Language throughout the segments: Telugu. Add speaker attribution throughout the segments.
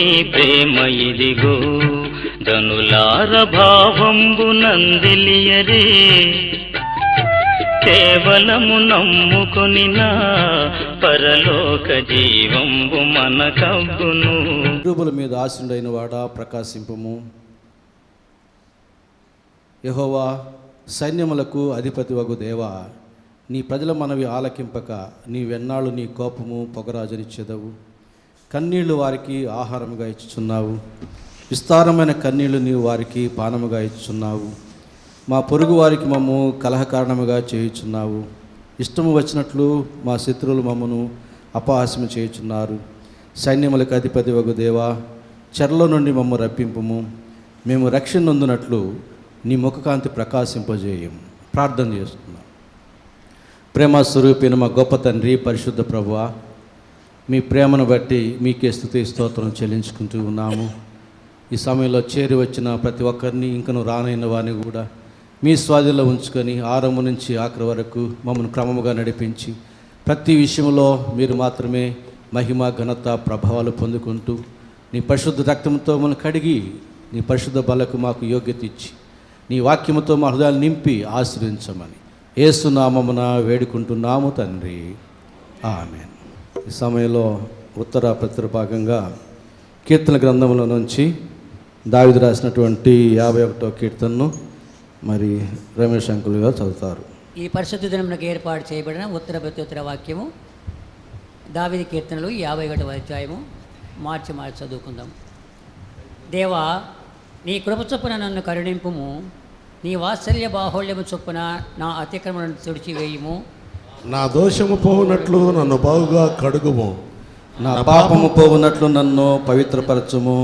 Speaker 1: నీ ప్రేమ ఇదిగో ధనులార భావంబు నందిలియరే కేవలము నమ్ముకొని నా పరలోక జీవంబు మనకబ్బును.
Speaker 2: రూపుల మీద ఆశుడైన వాడా ప్రకాశింపము. యెహోవా సైన్యములకు అధిపతి వగు దేవా, నీ ప్రజల మనవి ఆలకింపక నీవెన్నాళ్ళు నీ కోపము పొగరాజనిచ్చెదవు. కన్నీళ్లు వారికి ఆహారముగా ఇచ్చుచున్నావు, విస్తారమైన కన్నీళ్లు నీవు వారికి పానముగా ఇచ్చుచున్నావు. మా పొరుగు వారికి మమ్ము కలహ కారణముగా చేయుచున్నావు. ఇష్టము వచ్చినట్లు మా శత్రువులు మమ్మను అపహాస్యము చేయుచున్నారు. సైన్యములకు అధిపతి వగు దేవా, చెరలో నుండి మమ్ము రప్పింపుము. మేము రక్షణ నొందునట్లు నీ ముఖకాంతి ప్రకాశింపజేయం. ప్రార్థన చేస్తున్నాం. ప్రేమ స్వరూపిన మా గొప్ప తండ్రి, పరిశుద్ధ ప్రభువా, మీ ప్రేమను బట్టి మీకే స్తుతి స్తోత్రం చెల్లించుకుంటూ ఉన్నాము. ఈ సమయంలో చేరి వచ్చిన ప్రతి ఒక్కరిని, ఇంకను రానైన వారిని కూడా మీ స్వాధీనంలో ఉంచుకొని ఆరంభం నుంచి ఆఖరి వరకు మమ్మల్ని క్రమముగా నడిపించి ప్రతి విషయంలో మీరు మాత్రమే మహిమ ఘనత ప్రభావాలు పొందుకుంటూ నీ పరిశుద్ధ రక్తంతో మమ్మల్ని కడిగి నీ పరిశుద్ధ బలకు మాకు యోగ్యత ఇచ్చి నీ వాక్యముతో మా హృదయాలు నింపి ఆశీర్వదించమని యేసు నామమున వేడుకుంటున్నాము తండ్రి, ఆమేన్. ఈ సమయంలో ఉత్తర ప్రతుర భాగంగా కీర్తన గ్రంథంలో నుంచి దావీదు రాసినటువంటి 51వ కీర్తనను మరి రమేష్ అంకుల్ గారు చదువుతారు.
Speaker 3: ఈ పరిశుద్ధ దినమునకు ఏర్పాటు చేయబడిన ఉత్తర ప్రత్యుత్తర వాక్యము దావీదు కీర్తనలు 51వ అధ్యాయము మార్చి చదువుకుందాం. దేవా, నీ కృప చొప్పున నన్ను కరుణింపుము, నీ వాత్సల్య బాహుళ్యము చొప్పున నా అతిక్రమణను తుడిచివేయుము.
Speaker 4: నా దోషము పోవునట్లు నన్ను బాగుగా కడుగుము,
Speaker 2: నా పాపము పోవునట్లు నన్ను పవిత్రపరచుము.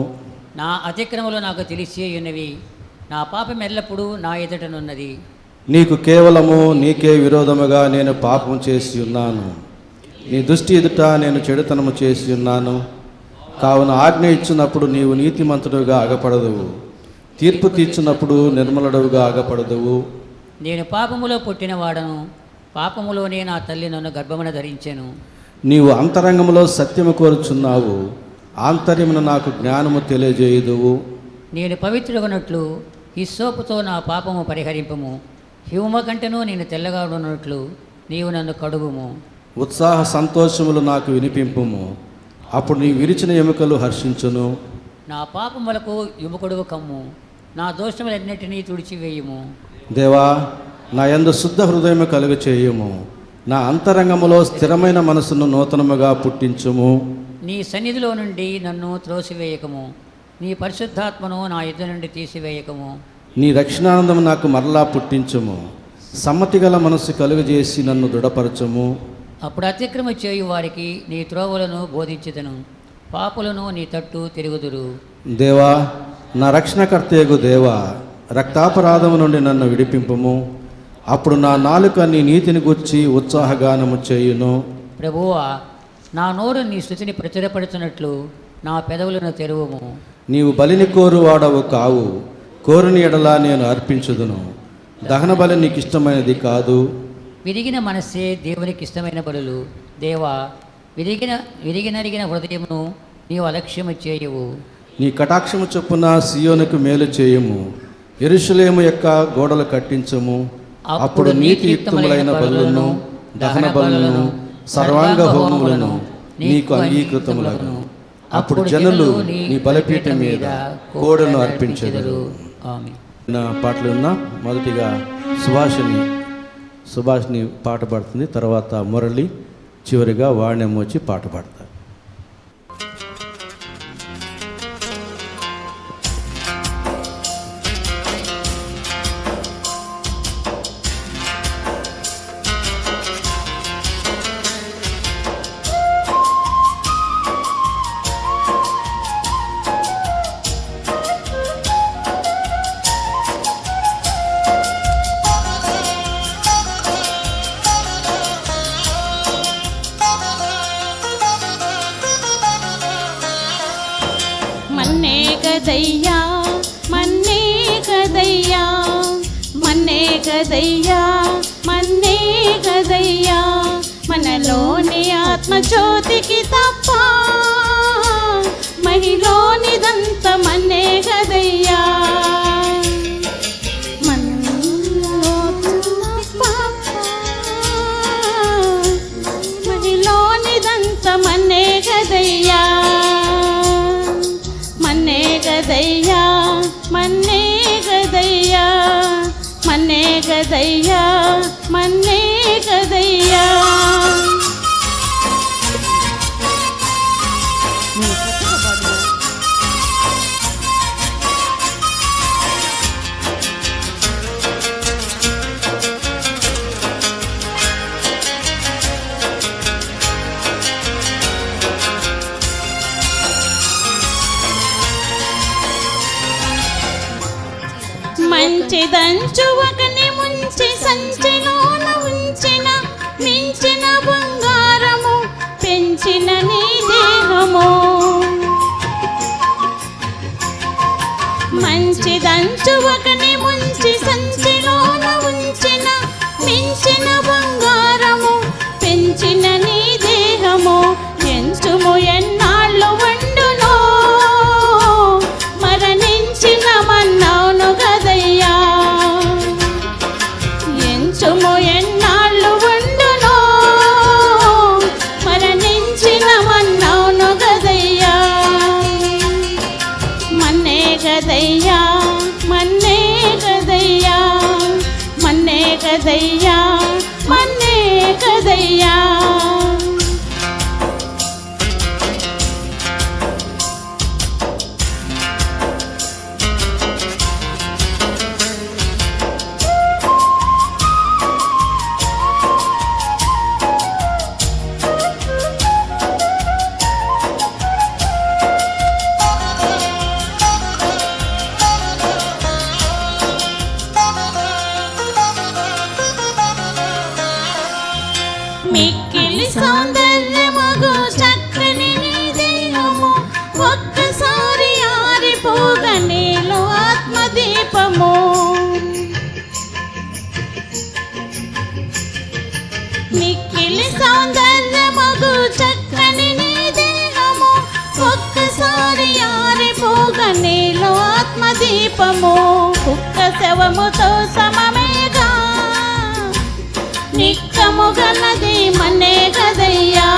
Speaker 3: నా అతిక్రమలు నాకు తెలిసి ఉన్నవి, నా పాపం ఎల్లప్పుడూ నా ఎదుటనున్నది.
Speaker 2: నీకు కేవలము నీకే విరోధముగా నేను పాపం చేసి ఉన్నాను, నీ దృష్టి ఎదుట నేను చెడుతనము చేసి ఉన్నాను. కావున ఆజ్ఞ ఇచ్చినప్పుడు నీవు నీతిమంతుడుగా అగపడదువు, తీర్పు తీర్చినప్పుడు నిర్మలుడుగా అగపడదువు.
Speaker 3: నేను పాపములో పుట్టినవాడను, పాపములోనే నా తల్లి నన్ను గర్భమున ధరించెను.
Speaker 2: నీవు అంతరంగములో సత్యము కోరుచున్నావు, ఆంతర్యమున నాకు జ్ఞానము తెలియజేయుదువు.
Speaker 3: నేను పవిత్రుడగునట్లు హిస్సోపుతో నా పాపము పరిహరింపము, హిమ కంటెను నేను తెల్లగా ఉన్నట్లు నీవు నన్ను కడుగుము.
Speaker 2: ఉత్సాహ సంతోషములు నాకు వినిపింపుము, అప్పుడు నీ విరిచిన ఎముకలు హర్షించును.
Speaker 3: నా పాపములకు ఎముకడుగు కమ్ము, నా దోషములన్నిటినీ తుడిచివేయుము.
Speaker 2: దేవా, నా యందు శుద్ధ హృదయము కలుగ చేయుము, నా అంతరంగములో స్థిరమైన మనసును నూతనముగా పుట్టించుము.
Speaker 3: నీ సన్నిధిలో నుండి నన్ను త్రోసివేయకము, నీ పరిశుద్ధాత్మను నా యుద్ధ నుండి తీసివేయకము.
Speaker 2: నీ రక్షణానందము నాకు మరలా పుట్టించుము, సమ్మతి గల మనస్సు కలుగజేసి నన్ను దృఢపరచుము.
Speaker 3: అప్పుడు అతిక్రమ చేయు వారికి నీ త్రోవలను బోధించెదను, పాపులను నీ తట్టు తిరుగుదురు.
Speaker 2: దేవా, నా రక్షణకర్తయగు దేవా, రక్తాపరాధము నుండి నన్ను విడిపింపుము. అప్పుడు నా నాలుక నీ నీతిని గూర్చి ఉత్సాహగానము చేయును.
Speaker 3: ప్రభువా, నా నోరు నీ స్తుతిని ప్రచురపడుతున్నట్లు నా పెదవులను తెరువుము.
Speaker 2: నీవు బలిని కోరువాడవు కావు, కోరుని ఎడలా నేను అర్పించుదును. దహన బలి నీకు ఇష్టమైనది కాదు.
Speaker 3: విరిగిన మనస్సే దేవునికి ఇష్టమైన బలులు. దేవా, విరిగినరిగిన హృదయమును నీవు అలక్ష్యము చేయవు.
Speaker 2: నీ కటాక్షము చొప్పున సియోనుకు మేలు చేయుము, యెరూషలేము యొక్క గోడలు కట్టించుము. అప్పుడు నీతియుక్తములైన బలులను, దహన బలులను, సర్వాంగ హోమములను నీకు అంగీకృతములను. అప్పుడు జనులు నీ బలిపీఠం మీద కోడను అర్పించెదరు. నా పాటలు ఉన్నా మొదటిగా సుభాషిని పాట పాడుతుంది, తర్వాత మురళి, చివరిగా వాణ్యం వచ్చి పాట పాడతారు.
Speaker 5: కదయ్యా మన్నే కదయ్యా మన్నే కదయ్యా మన్నే కదయ్యా మనలోని ఆత్మజ్యోతికి తప్ప మహిమ మహిలోనిదంత మన్నే కదయ్యా మహిలోనిదంత మన్నే కదయ్యా మన్నే కదయ్యా మన్నే కదయ్యా మన్నే కదయ్యా మన్నే కదయ్యా మంచిదంచు ఒకని ముంచి సంచిలోన ఉంచిన మించిన బంగారము పెంచిన నీ దేహము మంచిదంచు ఒకని ముంచి సంచిలోన ఉంచిన మించిన బంగారము పెంచిన నీ దేహము ఎంచుము ఎన్నాళ్ళు వండునో మరణించిన మన్నవును గదయ్యా ఎంచుము ఎన్నాళ్ళు వండునో మరణించిన మన్నవును గదయ్యా మన్నే గదయ్యా మన్నే గదయ్యా మన్నే గదయ్యా మన్నే గదయ్యా మిక్కిలి సౌందర్యమగు చక్కని నీ దేహము ఒక్కసారి ఆరిపోగ నీలో ఆత్మదీపము మిక్కిలి సౌందర్యమగు చక్కని నీ దేహము ఒక్కసారి ఆరిపోగ నీలో ఆత్మదీపము కుక్క శవముతో సమమేగా నిక్కము గలది మన్నే గదయ్యా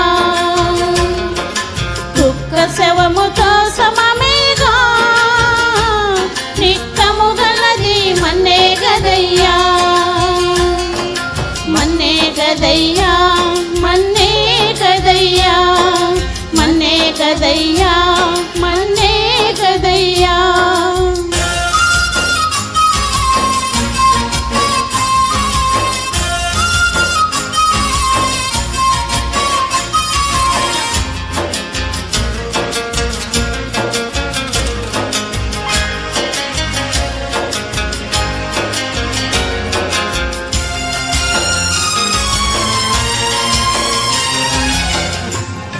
Speaker 5: కుక్క శవముతో సమమేగా నిక్కము గలది మన్నే గదయ్యా మన్నే గదయ్యా మన్నే గదయ్యా మన్నే గదయ్యా మన్నే గదయ్యా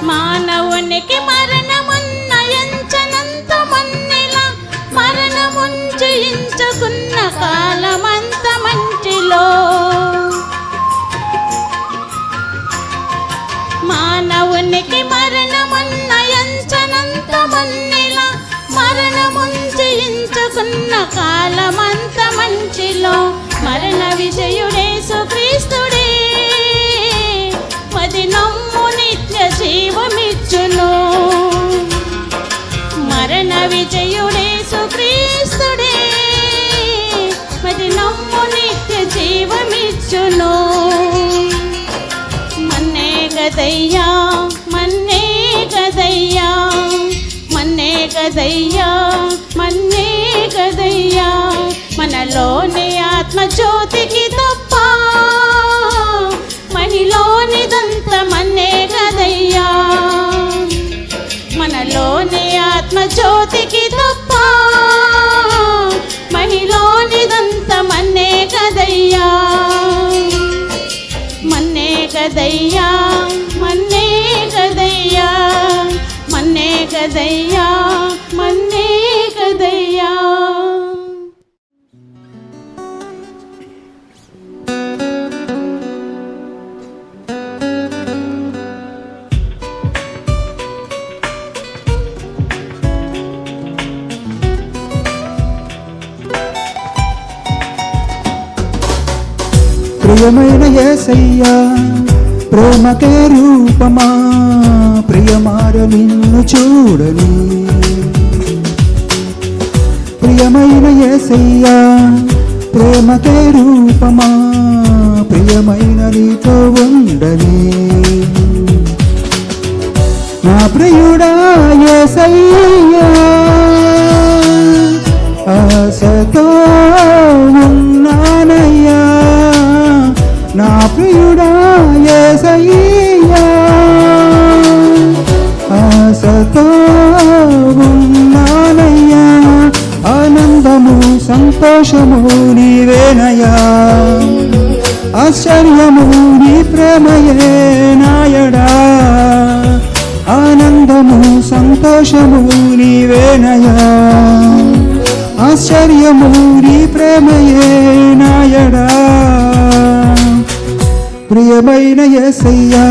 Speaker 5: మానవునికి మరణమున్న ఎంచనంత మన్నిలా మరణముంచయించుకున్న కాలమంత మంచిలో మానవునికి మరణమున్న ఎంచనంత మన్నిలా మరణముంచయించుకున్న కాలమంత మంచిలో మరణ విజయుడేసు క్రీస్తుడే మది నమ్ము నిత్య జీవమిచ్చును మరణ విజయుడేసు క్రీస్తుడే మది నమ్ము నిత్య జీవమిచ్చును మన్నే గదయ్యా మన్నే గదయ్యా మన్నే గదయ్యా మన్నే గదయ్యా మనలోని ఆత్మజ్యోతికి తప్ప మహిలోనిదంత మన్నే గదయ్యా మనలోని ఆత్మజ్యోతికి తప్ప మహిలోనిదంత మన్నే గదయ్యా మన్నే గదయ్యా మన్నే గదయ్యా మన్నే గదయ్యా మన్నే గదయ్యా
Speaker 6: ప్రియమైన యేసయ్యా ప్రేమకే రూపమా ప్రియమార నిన్ను చూడని ప్రియమైన యేసయ్యా ప్రేమకే రూపమా ప్రియమైన నీతో ఉండని నా ప్రియుడా యేసయ్యా ఆశతో ఉన్నానయ్యా నా ప్రియుడా యేసయ్యా ఆశతో ఉన్నానయ్యా ఆనందము సంతోషము నీవేనయ్యా ఆశ్చర్యము నీ ప్రేమయే నాయడా ఆనందము సంతోషము నీవేనయ్యా ఆశ్చర్యము నీ ప్రేమయే నాయడా ప్రియమైన యేసయ్యా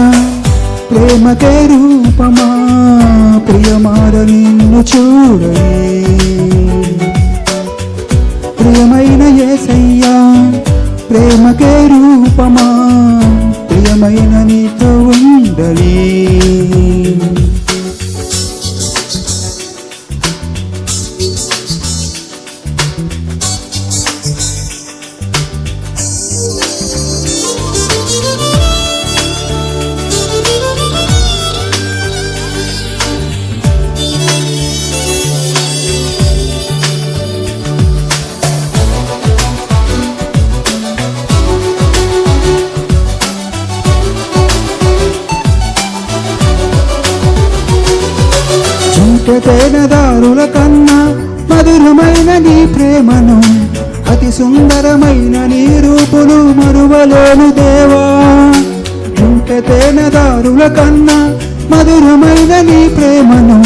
Speaker 6: ప్రేమకే రూపమా ప్రియమార నిన్ను చూడని ప్రియమైన యేసయ్యా ప్రేమకే రూపమా ప్రియమైన నీతో ఉండని తేనెదారుల కన్నా మధురమైన నీ ప్రేమను అతి సుందరమైన నీ రూపును మరువలేను దేవా తేనెదారుల కన్నా మధురమైన నీ ప్రేమను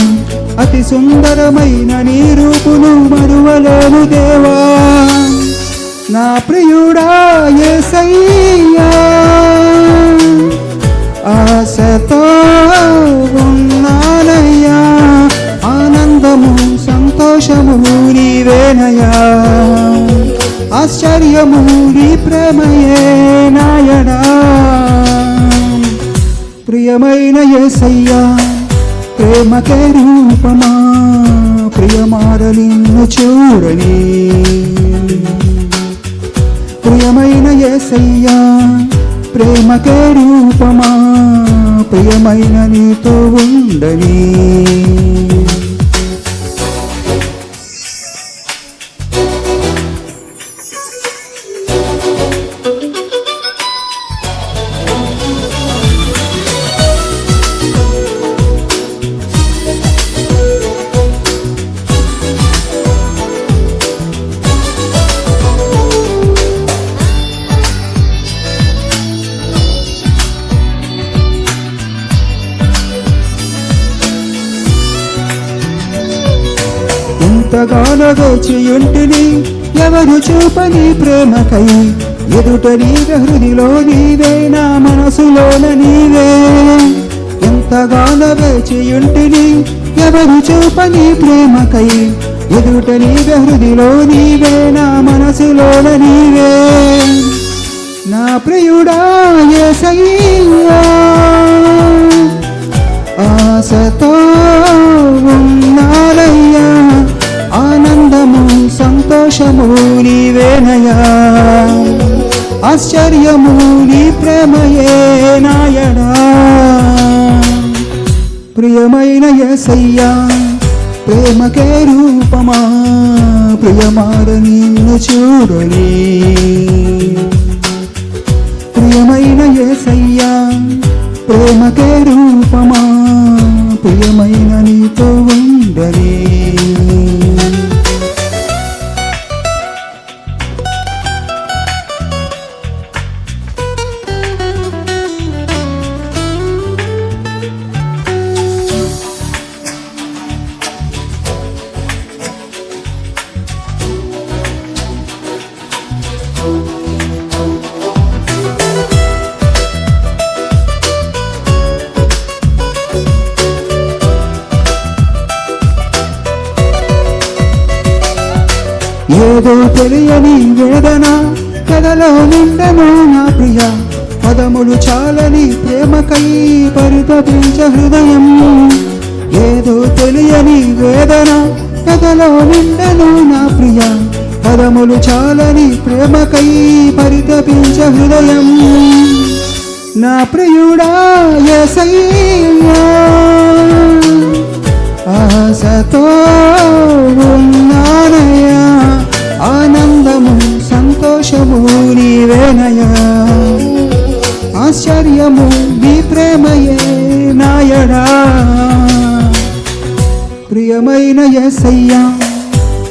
Speaker 6: అతి సుందరమైన నీ రూపును మరువలేను దేవా నా ప్రియుడా యేసయ్యా ఆశతో ఉన్నానయ్యా ఆనందము సంతోషము నీవేనయ్యా ఆశ్చర్యము నీ ప్రేమయే నాయడా ప్రియమైన యేసయ్యా ప్రేమకే రూపమా ప్రియమార నిన్ను చూడని ప్రియమైన యేసయ్యా ప్రేమకే రూపమా ప్రియమైన నీతో ఉండని ఎంతగానో వేచియుంటిని ఎవరు చూపని ప్రేమకై ఎదుట నీవే హృదిలో నీవే నా మనసులోన నీవే ఎంతగానో వేచియుంటిని ఎవరు చూపని ప్రేమకై ఎదుట నీవే హృదిలో నీవే నా మనసులోన నీవే నా ప్రియుడా యేసయ్యా ఆశతో ఉన్నానయ్యా ఆనందము సంతోషము నీవేనయ్యా ఆశ్చర్యము నీ ప్రేమయే నాయడా ప్రియమైన యేసయ్యా ప్రేమకే రూపమా ప్రియమార నిన్ను చూడని ప్రియమైన యేసయ్యా ప్రేమకే రూపమా ప్రియమైన నీతో ఉండని ఏదో తెలియని వేదన ఎదలో నిండెను నా ప్రియ పదములు చాలని ప్రేమకై పరితపించ హృదయం ఏదో తెలియని వేదన ఎదలో నిండెను నా ప్రియ పదములు చాలని ప్రేమకై పరితపించ హృదయం నా ప్రియుడా యేసయ్యా ఆశతో ఉన్నానయ్యా ఆనందము సంతోషము నీవేనయ్యా ఆశ్చర్యము నీ ప్రేమయే నాయడా ప్రియమైన యేసయ్యా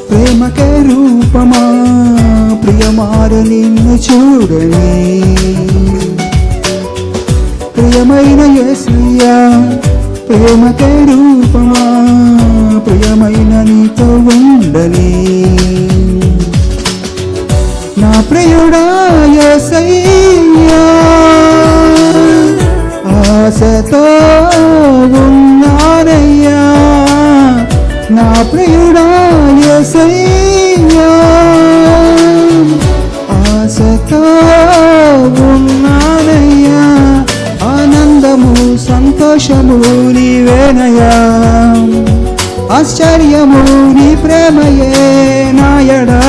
Speaker 6: ప్రేమకే రూపమా ప్రియమారు నిన్ను చూడని ప్రియమైన యేసయ్యా ప్రేమకే రూపమా ప్రియమైన నీతో ఉండని నా ప్రియుడా యేసయ్యా ఆశతో ఉన్నానయ్యా నా ప్రియుడా యేసయ్యా ఆశతో ఉన్నానయ్యా ఆనందము సంతోషము నీవేనయ్యా ఆశ్చర్యము నీ ప్రేమయే నాయడా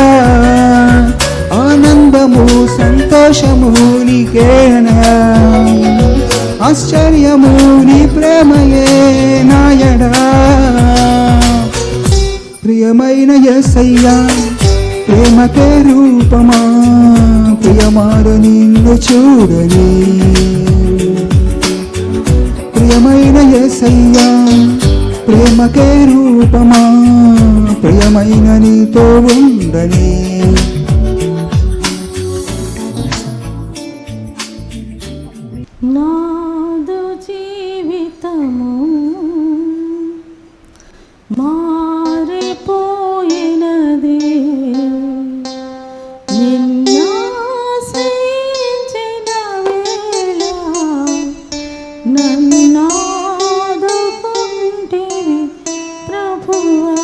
Speaker 6: ఆనందము సంతోషము నీకేనయ్యా ఆశ్చర్యము నీ ప్రేమయే నాయడా ప్రియమైన యేసయ్యా ప్రేమకే రూపమా ప్రియమారు నిన్ను చూడని ప్రియమైన యేసయ్యా ప్రేమకే రూపమా ప్రియమైన నీతో ఉండని
Speaker 5: నాదు జీవితము మారిపోయినది నిన్నాశ్రయించిన వేళ నన్నాదుకుంటివి ప్రభువా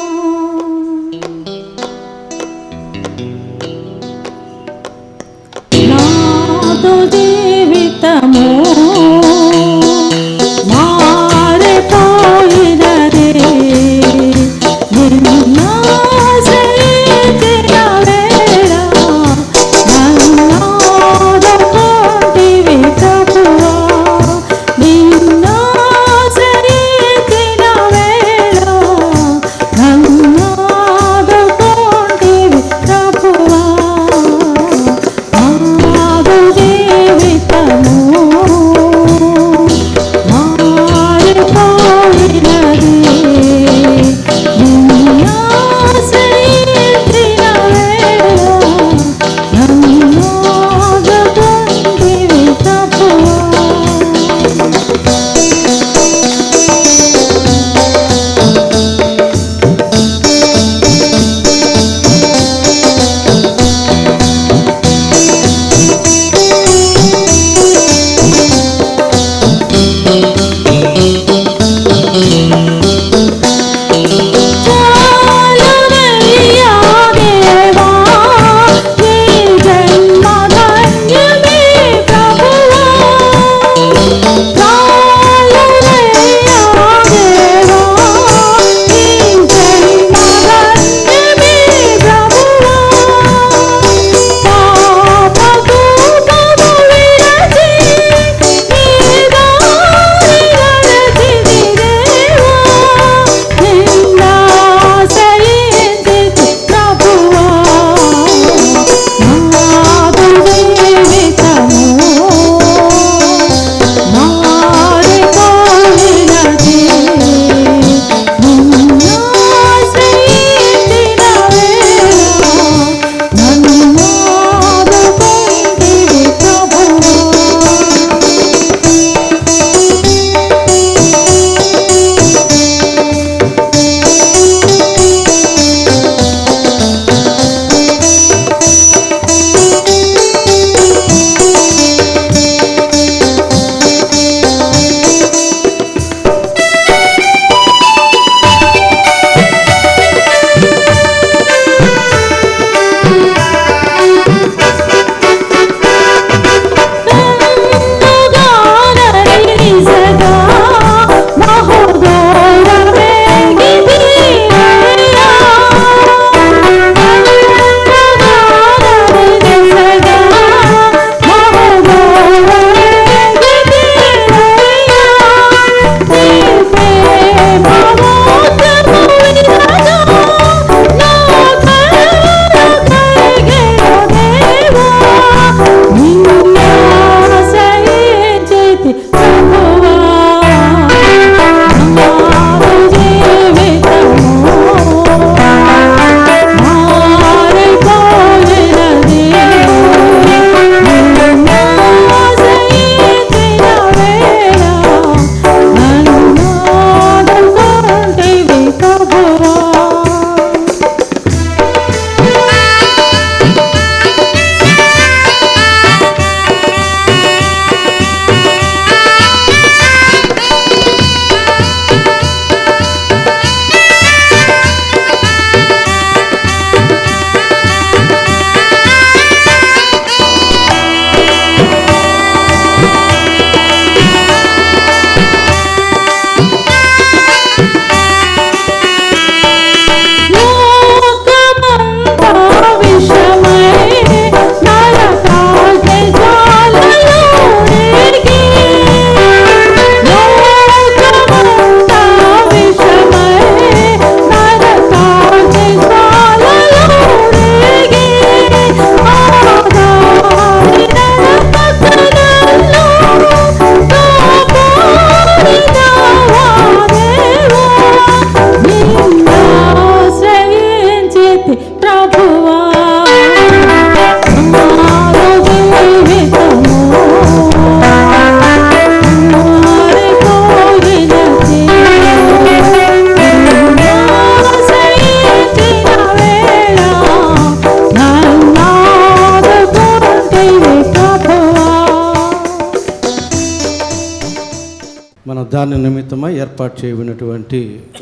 Speaker 2: దాని నిమిత్తమై ఏర్పాటు చేయబడినటువంటి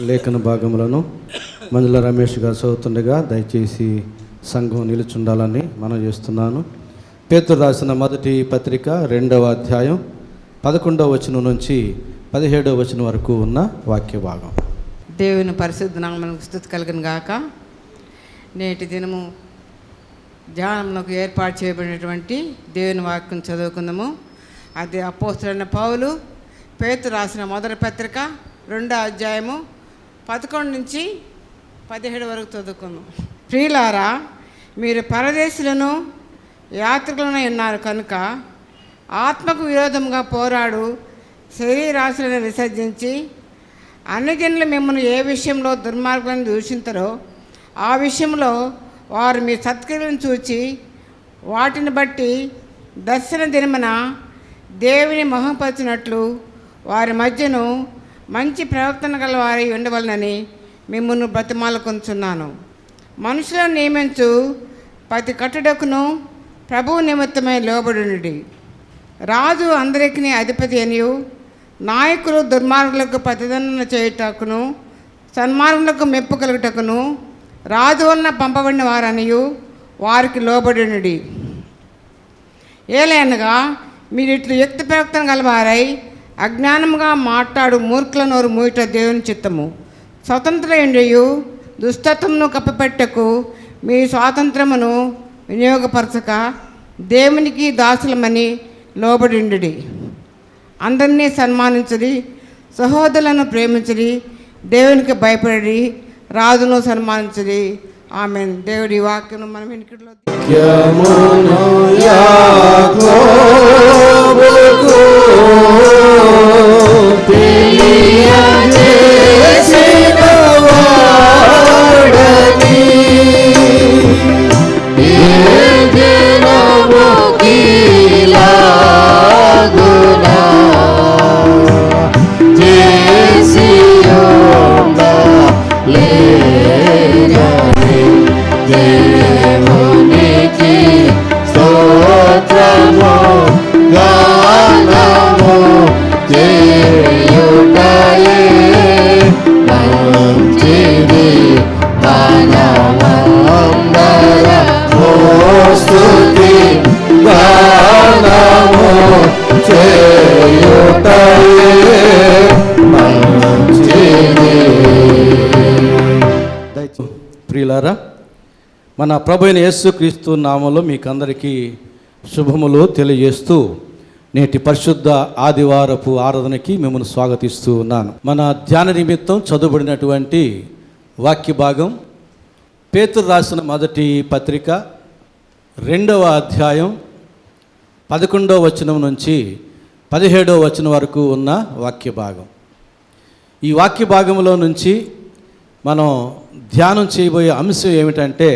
Speaker 2: లేఖన భాగములను మంజుల రమేష్ గారు చదువుతుండగా దయచేసి సంఘం నిలుచుండాలని మనం చేస్తున్నాను. పేతురు రాసిన మొదటి పత్రిక 2వ అధ్యాయం 11వ వచనం నుంచి 17వ వచనం వరకు ఉన్న వాక్య భాగం.
Speaker 7: దేవుని పరిశుద్ధ నామమునకు స్తుతి కలుగును గాక. నేటి దినము ధ్యానమునకు ఏర్పాటు చేయబడినటువంటి దేవుని వాక్యం చదువుకుందాము. అది అపోస్తలుడైన పౌలు పేతురు రాసిన మొదటి పత్రిక 2వ అధ్యాయము 11 నుంచి 17 వరకు చదువుకుందాం. ప్రియులారా, మీరు పరదేశులను యాత్రికులను ఉన్నారు కనుక ఆత్మకు విరోధంగా పోరాడు శరీరాశలను విసర్జించి అన్ని జనులు మిమ్మల్ని ఏ విషయంలో దుర్మార్గులను దూషించరో ఆ విషయంలో వారు మీ సత్క్రియలను చూచి వాటిని బట్టి దర్శన దినమున దేవుని మహిమపరచినట్లు వారి మధ్యను మంచి ప్రవర్తన గల వారి ఉండవలనని మిమ్మల్ని బ్రతిమాలుకొంచున్నాను. మనుషులను నియమించు ప్రతి కట్టుడకును ప్రభువు నిమిత్తమై లోబడునుడి. రాజు అందరికీ అధిపతి అనియు నాయకులు దుర్మార్గులకు ప్రతిదండన చేయుటకును సన్మార్గులకు మెప్పు కలుగుటకును రాజు వలన పంపబడిన వారనియు వారికి లోబడునుడి. ఏలైనగా మీరు ఇట్లు యుక్త ప్రవర్తన గలవారై అజ్ఞానముగా మాట్లాడు మూర్ఖుల నోరు మూయట దేవుని చిత్తము. స్వతంత్రులైండియు దుష్టత్వమును కప్పిపెట్టకు మీ స్వాతంత్రమును వినియోగపరచక దేవునికి దాసులమని లోబడిండుడి. అందరినీ సన్మానించడి, సహోదరులను ప్రేమించడి, దేవునికి భయపడి రాజును సన్మానించడి. ఆమేన్. దేవుడి వాక్యం మనం వెనుకట్లో
Speaker 2: ప్రియులారా, మన ప్రభు అయిన యేసుక్రీస్తు నామములో మీకందరికీ శుభములు తెలియజేస్తూ నేటి పరిశుద్ధ ఆదివారపు ఆరాధనకి మిమ్మల్ని స్వాగతిస్తూ ఉన్నాను. మన ధ్యాన నిమిత్తం చదువుబడినటువంటి వాక్య భాగం పేతురు రాసిన మొదటి పత్రిక 2వ అధ్యాయం 11వ వచనం నుంచి 17వ వచనం వరకు ఉన్న వాక్య భాగం. ఈ వాక్య భాగంలో నుంచి మనం ధ్యానం చేయబోయే అంశం ఏమిటంటే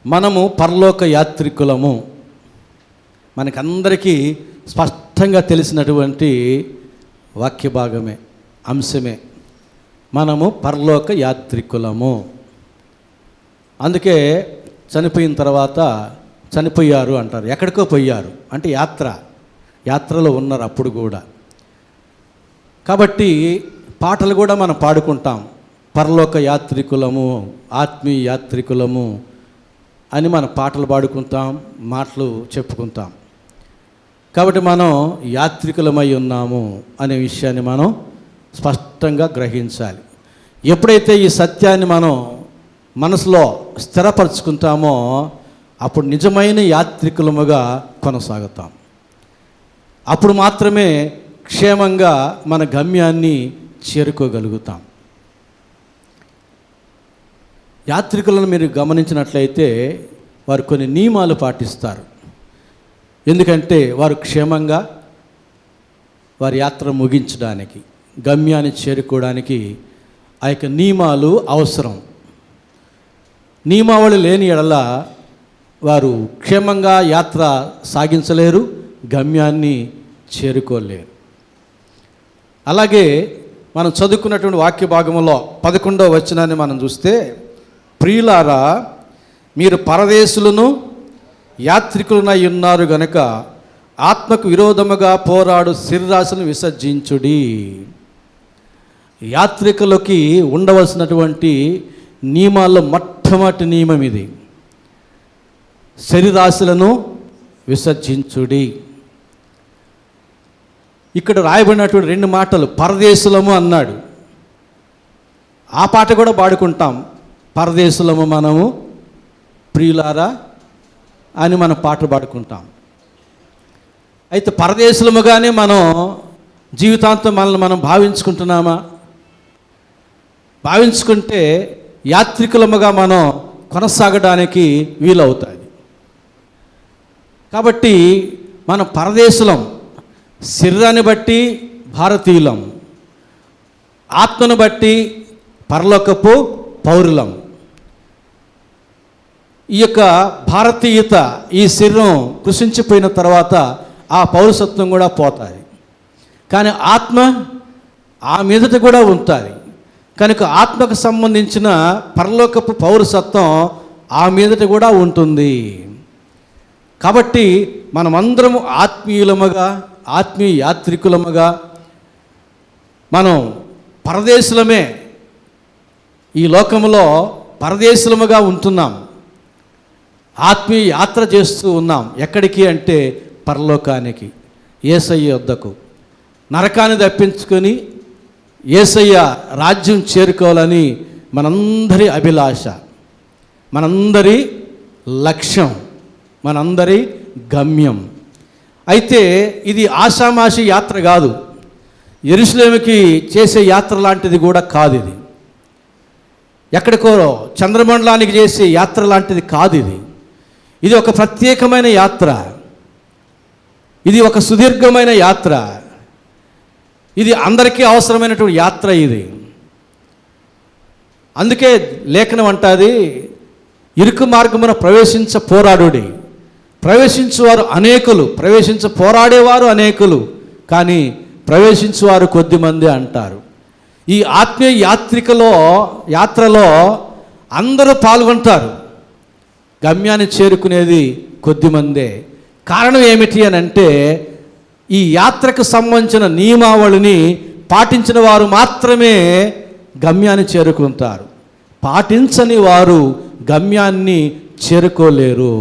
Speaker 2: మనము పరలోక యాత్రికులము. మనకందరికీ స్పష్టంగా తెలిసినటువంటి వాక్య భాగమే, అంశమే. మనము పరలోక యాత్రికులము. అందుకే చనిపోయిన తర్వాత చనిపోయారు అంటారు. ఎక్కడికో పోయారు అంటే యాత్రలో ఉన్నారు అప్పుడు కూడా. కాబట్టి పాటలు కూడా మనం పాడుకుంటాం, పరలోక యాత్రికులము, ఆత్మీయ యాత్రికులము అని మన పాటలు పాడుకుంటాం, మాటలు చెప్పుకుంటాం. కాబట్టి మనం యాత్రికులమై ఉన్నాము అనే విషయాన్ని మనం స్పష్టంగా గ్రహించాలి. ఎప్పుడైతే ఈ సత్యాన్ని మనం మనసులో స్థిరపరచుకుంటామో అప్పుడు నిజమైన యాత్రికులముగా కొనసాగుతాం. అప్పుడు మాత్రమే క్షేమంగా మన గమ్యాన్ని చేరుకోగలుగుతాం. యాత్రికులను మీరు గమనించినట్లయితే వారు కొన్ని నియమాలు పాటిస్తారు. ఎందుకంటే వారు క్షేమంగా వారి యాత్ర ముగించడానికి, గమ్యాన్ని చేరుకోవడానికి ఆ యొక్క నియమాలు అవసరం. నియమావళి లేని ఎడల వారు క్షేమంగా యాత్ర సాగించలేరు, గమ్యాన్ని చేరుకోలేరు. అలాగే మనం చదువుకున్నటువంటి వాక్య భాగంలో 11వ వచనాన్ని మనం చూస్తే, ప్రియులారా, మీరు పరదేశులను యాత్రికులనై ఉన్నారు గనుక ఆత్మకు విరోధముగా పోరాడు శరీరాశను విసర్జించుడి. యాత్రికులకి ఉండవలసినటువంటి నియమాల్లో మొట్టమొదటి నియమం ఇది. శరీరాశలను విసర్జించుడి. ఇక్కడ రాయబడినటువంటి 2 మాటలు పరదేశులము అన్నాడు. ఆ పాట కూడా పాడుకుంటాం, పరదేశులము మనము ప్రియులారా అని మనం పాటలు పాడుకుంటాం. అయితే పరదేశులముగానే మనం జీవితాంతం మనల్ని మనం భావించుకుంటున్నామా? భావించుకుంటే యాత్రికులముగా మనం కొనసాగడానికి వీలవుతుంది. కాబట్టి మనం పరదేశులం, శరీరాన్ని బట్టి భారతీయులం, ఆత్మను బట్టి పరలోకపు పౌరులం. ఈ యొక్క భారతీయత, ఈ శరీరం కృషించిపోయిన తర్వాత ఆ పౌరసత్వం కూడా పోతుంది. కానీ ఆత్మ ఆ మీదట కూడా ఉంటుంది. కనుక ఆత్మకు సంబంధించిన పరలోకపు పౌరసత్వం ఆ మీదట కూడా ఉంటుంది. కాబట్టి మనమందరము ఆత్మీయులముగా, ఆత్మీయ యాత్రికులముగా, మనం పరదేశులమే, ఈ లోకంలో పరదేశులముగా ఉంటున్నాం. ఆత్మీయ యాత్ర చేస్తూ ఉన్నాం. ఎక్కడికి అంటే పరలోకానికి, యేసయ్య వద్దకు. నరకాన్ని తప్పించుకొని యేసయ్య రాజ్యం చేరుకోవాలని మనందరి అభిలాష, మనందరి లక్ష్యం, మనందరి గమ్యం. అయితే ఇది ఆషామాషి యాత్ర కాదు. యెరూషలేముకి చేసే యాత్ర లాంటిది కూడా కాదు ఇది. ఎక్కడికో చంద్రమండలానికి చేసే యాత్ర లాంటిది కాదు ఇది. ఇది ఒక ప్రత్యేకమైన యాత్ర. ఇది ఒక సుదీర్ఘమైన యాత్ర. ఇది అందరికీ అవసరమైనటువంటి యాత్ర ఇది. అందుకే లేఖనం అంటాది, ఇరుకు మార్గమున ప్రవేశించ పోరాడుడి. ప్రవేశించువారు అనేకులు, పోరాడేవారు అనేకులు, కానీ ప్రవేశించువారు కొద్దిమంది అంటారు. ఈ ఆత్మీయ యాత్రలో అందరూ పాల్గొంటారు. గమ్యాన్ని చేరుకునేది కొద్దిమందే. కారణం ఏమిటి అని అంటే, ఈ యాత్రకు సంబంధించిన నియమావళిని పాటించిన వారు మాత్రమే గమ్యాన్ని చేరుకుంటారు. పాటించని వారు గమ్యాన్ని చేరుకోలేరు.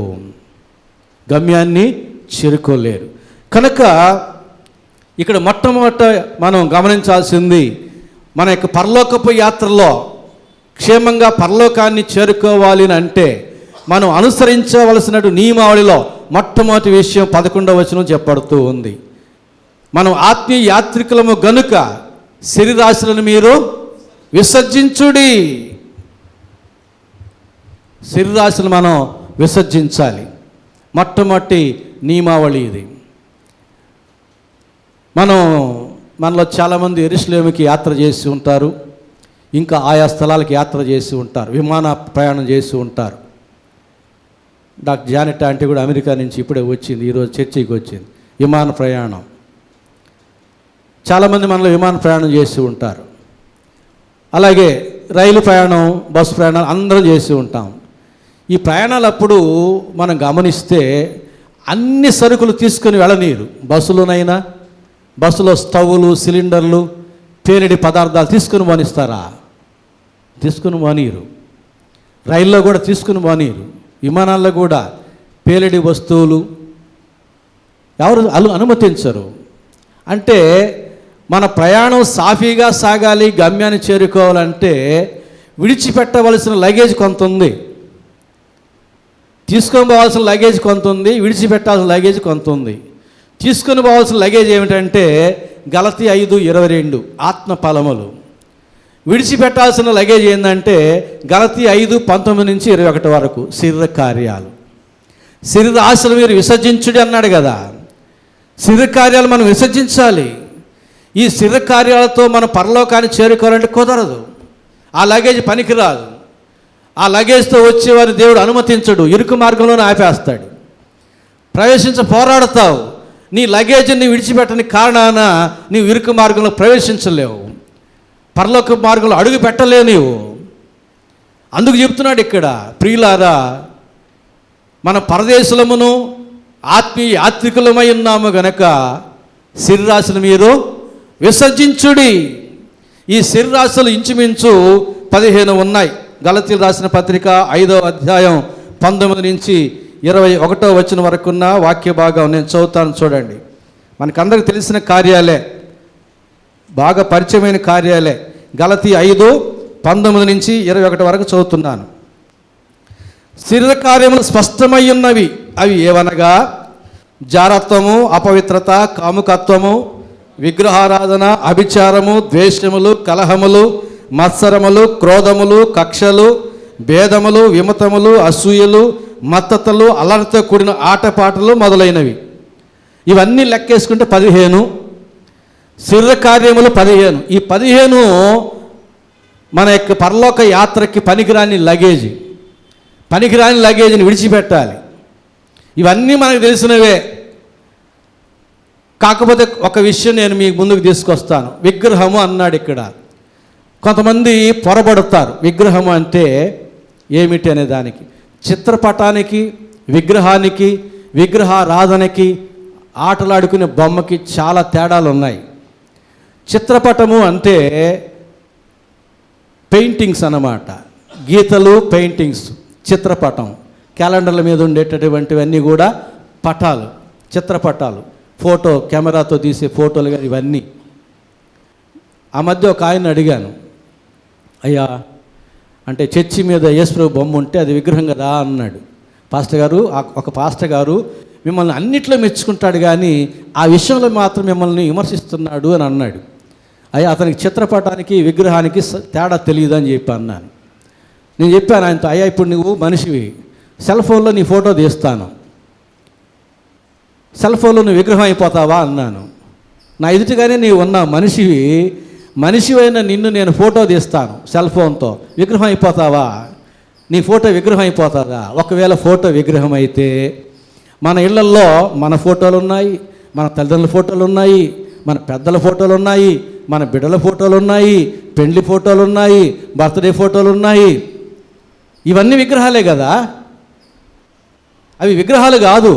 Speaker 2: కనుక ఇక్కడ మొట్టమొదట మనం గమనించాల్సింది, మన యొక్క పరలోకపు యాత్రలో క్షేమంగా పరలోకాన్ని చేరుకోవాలి అని అంటే మనం అనుసరించవలసిన నియమావళిలో మొట్టమొదటి విషయం 11వ వచనం చెప్పబడుతూ ఉంది. మనం ఆత్మీయ యాత్రికులము గనుక శరీరాశులను మీరు విసర్జించుడి. శరీరాశులు మనం విసర్జించాలి. మొట్టమొదటి నియమావళి ఇది. మనలో చాలామంది యెరూషలేముకి యాత్ర చేసి ఉంటారు, ఇంకా ఆయా స్థలాలకు యాత్ర చేసి ఉంటారు, విమాన ప్రయాణం చేసి ఉంటారు. డాక్టర్ జానెట్ ఆంటీ కూడా అమెరికా నుంచి ఇప్పుడే వచ్చింది, ఈరోజు చర్చికి వచ్చింది. విమాన ప్రయాణం చాలామంది మనలో విమాన ప్రయాణం చేసి ఉంటారు. అలాగే రైలు ప్రయాణం, బస్సు ప్రయాణాలు అందరం చేసి ఉంటాం. ఈ ప్రయాణాలప్పుడు మనం గమనిస్తే అన్ని సరుకులు తీసుకొని వెళ్ళనీరు. బస్సులో స్టవ్లు, సిలిండర్లు, పేలిడి పదార్థాలు తీసుకుని పోనిస్తారా? తీసుకుని పోనీరు. రైల్లో కూడా తీసుకుని పోనీరు. విమానాల్లో కూడా పేలిడి వస్తువులు ఎవరు అనుమతించరు. అంటే మన ప్రయాణం సాఫీగా సాగాలి, గమ్యాన్ని చేరుకోవాలంటే విడిచిపెట్టవలసిన లగేజ్ కొంత ఉంది, తీసుకొని పోవాల్సిన లగేజ్ కొంత ఉంది, విడిచిపెట్టాల్సిన లగేజ్ కొంత ఉంది. తీసుకొని పోవాల్సిన లగేజ్ ఏమిటంటే గలతీ 5:22 ఆత్మ ఫలములు. విడిచిపెట్టాల్సిన లగేజ్ ఏంటంటే గలతీ 5:19-21 వరకు శరీర కార్యాలు. శరీర ఆశలు మీరు విసర్జించుడి అన్నాడు కదా. శరీర కార్యాలు మనం విసర్జించాలి. ఈ శరీర కార్యాలతో మనం పరలోకాన్ని చేరుకోవాలంటే కుదరదు. ఆ లగేజ్ పనికిరాదు. ఆ లగేజ్తో వచ్చేవారిని దేవుడు అనుమతించడు, ఇరుకు మార్గంలోనే ఆపేస్తాడు. పోరాడతావు. నీ లగేజ్ని విడిచిపెట్టని కారణాన నీవు ఇరుకు మార్గంలో ప్రవేశించలేవు, పరలోక మార్గంలో అడుగు పెట్టలేవు నీవు. అందుకు చెప్తున్నాడు ఇక్కడ, ప్రియులారా, మన పరదేశులమును ఆత్మీయ యాత్రికులమై ఉన్నాము గనక శరీరాశను మీరు విసర్జించుడి. ఈ శరీరాశలు ఇంచుమించు 15 ఉన్నాయి. గలతీయులకు రాసిన పత్రిక 5వ అధ్యాయం 19 నుంచి 21వ వచనం వరకు ఉన్న వాక్య భాగం నేను చదువుతాను, చూడండి. మనకందరికి తెలిసిన కార్యాలే, బాగా పరిచయమైన కార్యాలే. గలతీ 5:19 నుంచి 21 వరకు చదువుతున్నాను. శరీర కార్యములు స్పష్టమై ఉన్నవి. అవి ఏవనగా జారత్వము, అపవిత్రత, కాముకత్వము, విగ్రహారాధన, అభిచారము, ద్వేషములు, కలహములు, మత్సరములు, క్రోధములు, కక్షలు, భేదములు, విమతములు, అసూయలు, మత్తతలు, అలరితో కూడిన ఆటపాటలు మొదలైనవి. ఇవన్నీ లెక్కేసుకుంటే 15. శరీర కార్యములు 15. ఈ 15 మన యొక్క పరలోక యాత్రకి పనికిరాని లగేజ్ని విడిచిపెట్టాలి. ఇవన్నీ మనకు తెలిసినవే. కాకపోతే ఒక విషయం నేను మీ ముందుకు తీసుకొస్తాను. విగ్రహము అన్నాడు ఇక్కడ. కొంతమంది పొరబడతారు విగ్రహము అంటే ఏమిటి అనే దానికి. చిత్రపటానికి, విగ్రహానికి, విగ్రహారాధనకి, ఆటలాడుకునే బొమ్మకి చాలా తేడాలు ఉన్నాయి. చిత్రపటము అంటే పెయింటింగ్స్ అన్నమాట. గీతలు, పెయింటింగ్స్, చిత్రపటం. క్యాలెండర్ల మీద ఉండేటటువంటివన్నీ కూడా పటాలు, చిత్రపటాలు, ఫోటో కెమెరాతో తీసే ఫోటోలు కానీ ఇవన్నీ. ఆ మధ్య ఒక ఆయన అడిగాను, అయ్యా అంటే చర్చి మీద యేసుప్రభు బొమ్మ ఉంటే అది విగ్రహం కదా అన్నాడు. ఒక పాస్టర్ గారు మిమ్మల్ని అన్నిట్లో మెచ్చుకుంటాడు కానీ ఆ విషయంలో మాత్రం మిమ్మల్ని విమర్శిస్తున్నాడు అని అన్నాడు. అయ్యా అతనికి చిత్రపటానికి, విగ్రహానికి తేడా తెలియదు అని చెప్పి అన్నాను. నేను చెప్పాను ఆయనతో, అయ్యా ఇప్పుడు నువ్వు మనిషివి, సెల్ ఫోన్లో నీ ఫోటో తీస్తాను, సెల్ ఫోన్లో నువ్వు విగ్రహం అయిపోతావా అన్నాను. నా ఎదుటిగానే నీవు ఉన్న మనిషివైన నిన్ను నేను ఫోటో తీస్తాను సెల్ ఫోన్తో, విగ్రహం అయిపోతావా? నీ ఫోటో విగ్రహం అయిపోతుందా? ఒకవేళ ఫోటో విగ్రహం అయితే మన ఇళ్లల్లో మన ఫోటోలు ఉన్నాయి, మన తల్లిదండ్రుల ఫోటోలు ఉన్నాయి, మన పెద్దల ఫోటోలు ఉన్నాయి, మన బిడ్డల ఫోటోలు ఉన్నాయి, పెండ్లి ఫోటోలు ఉన్నాయి, బర్త్డే ఫోటోలు ఉన్నాయి. ఇవన్నీ విగ్రహాలే కదా. అవి విగ్రహాలు కాదు,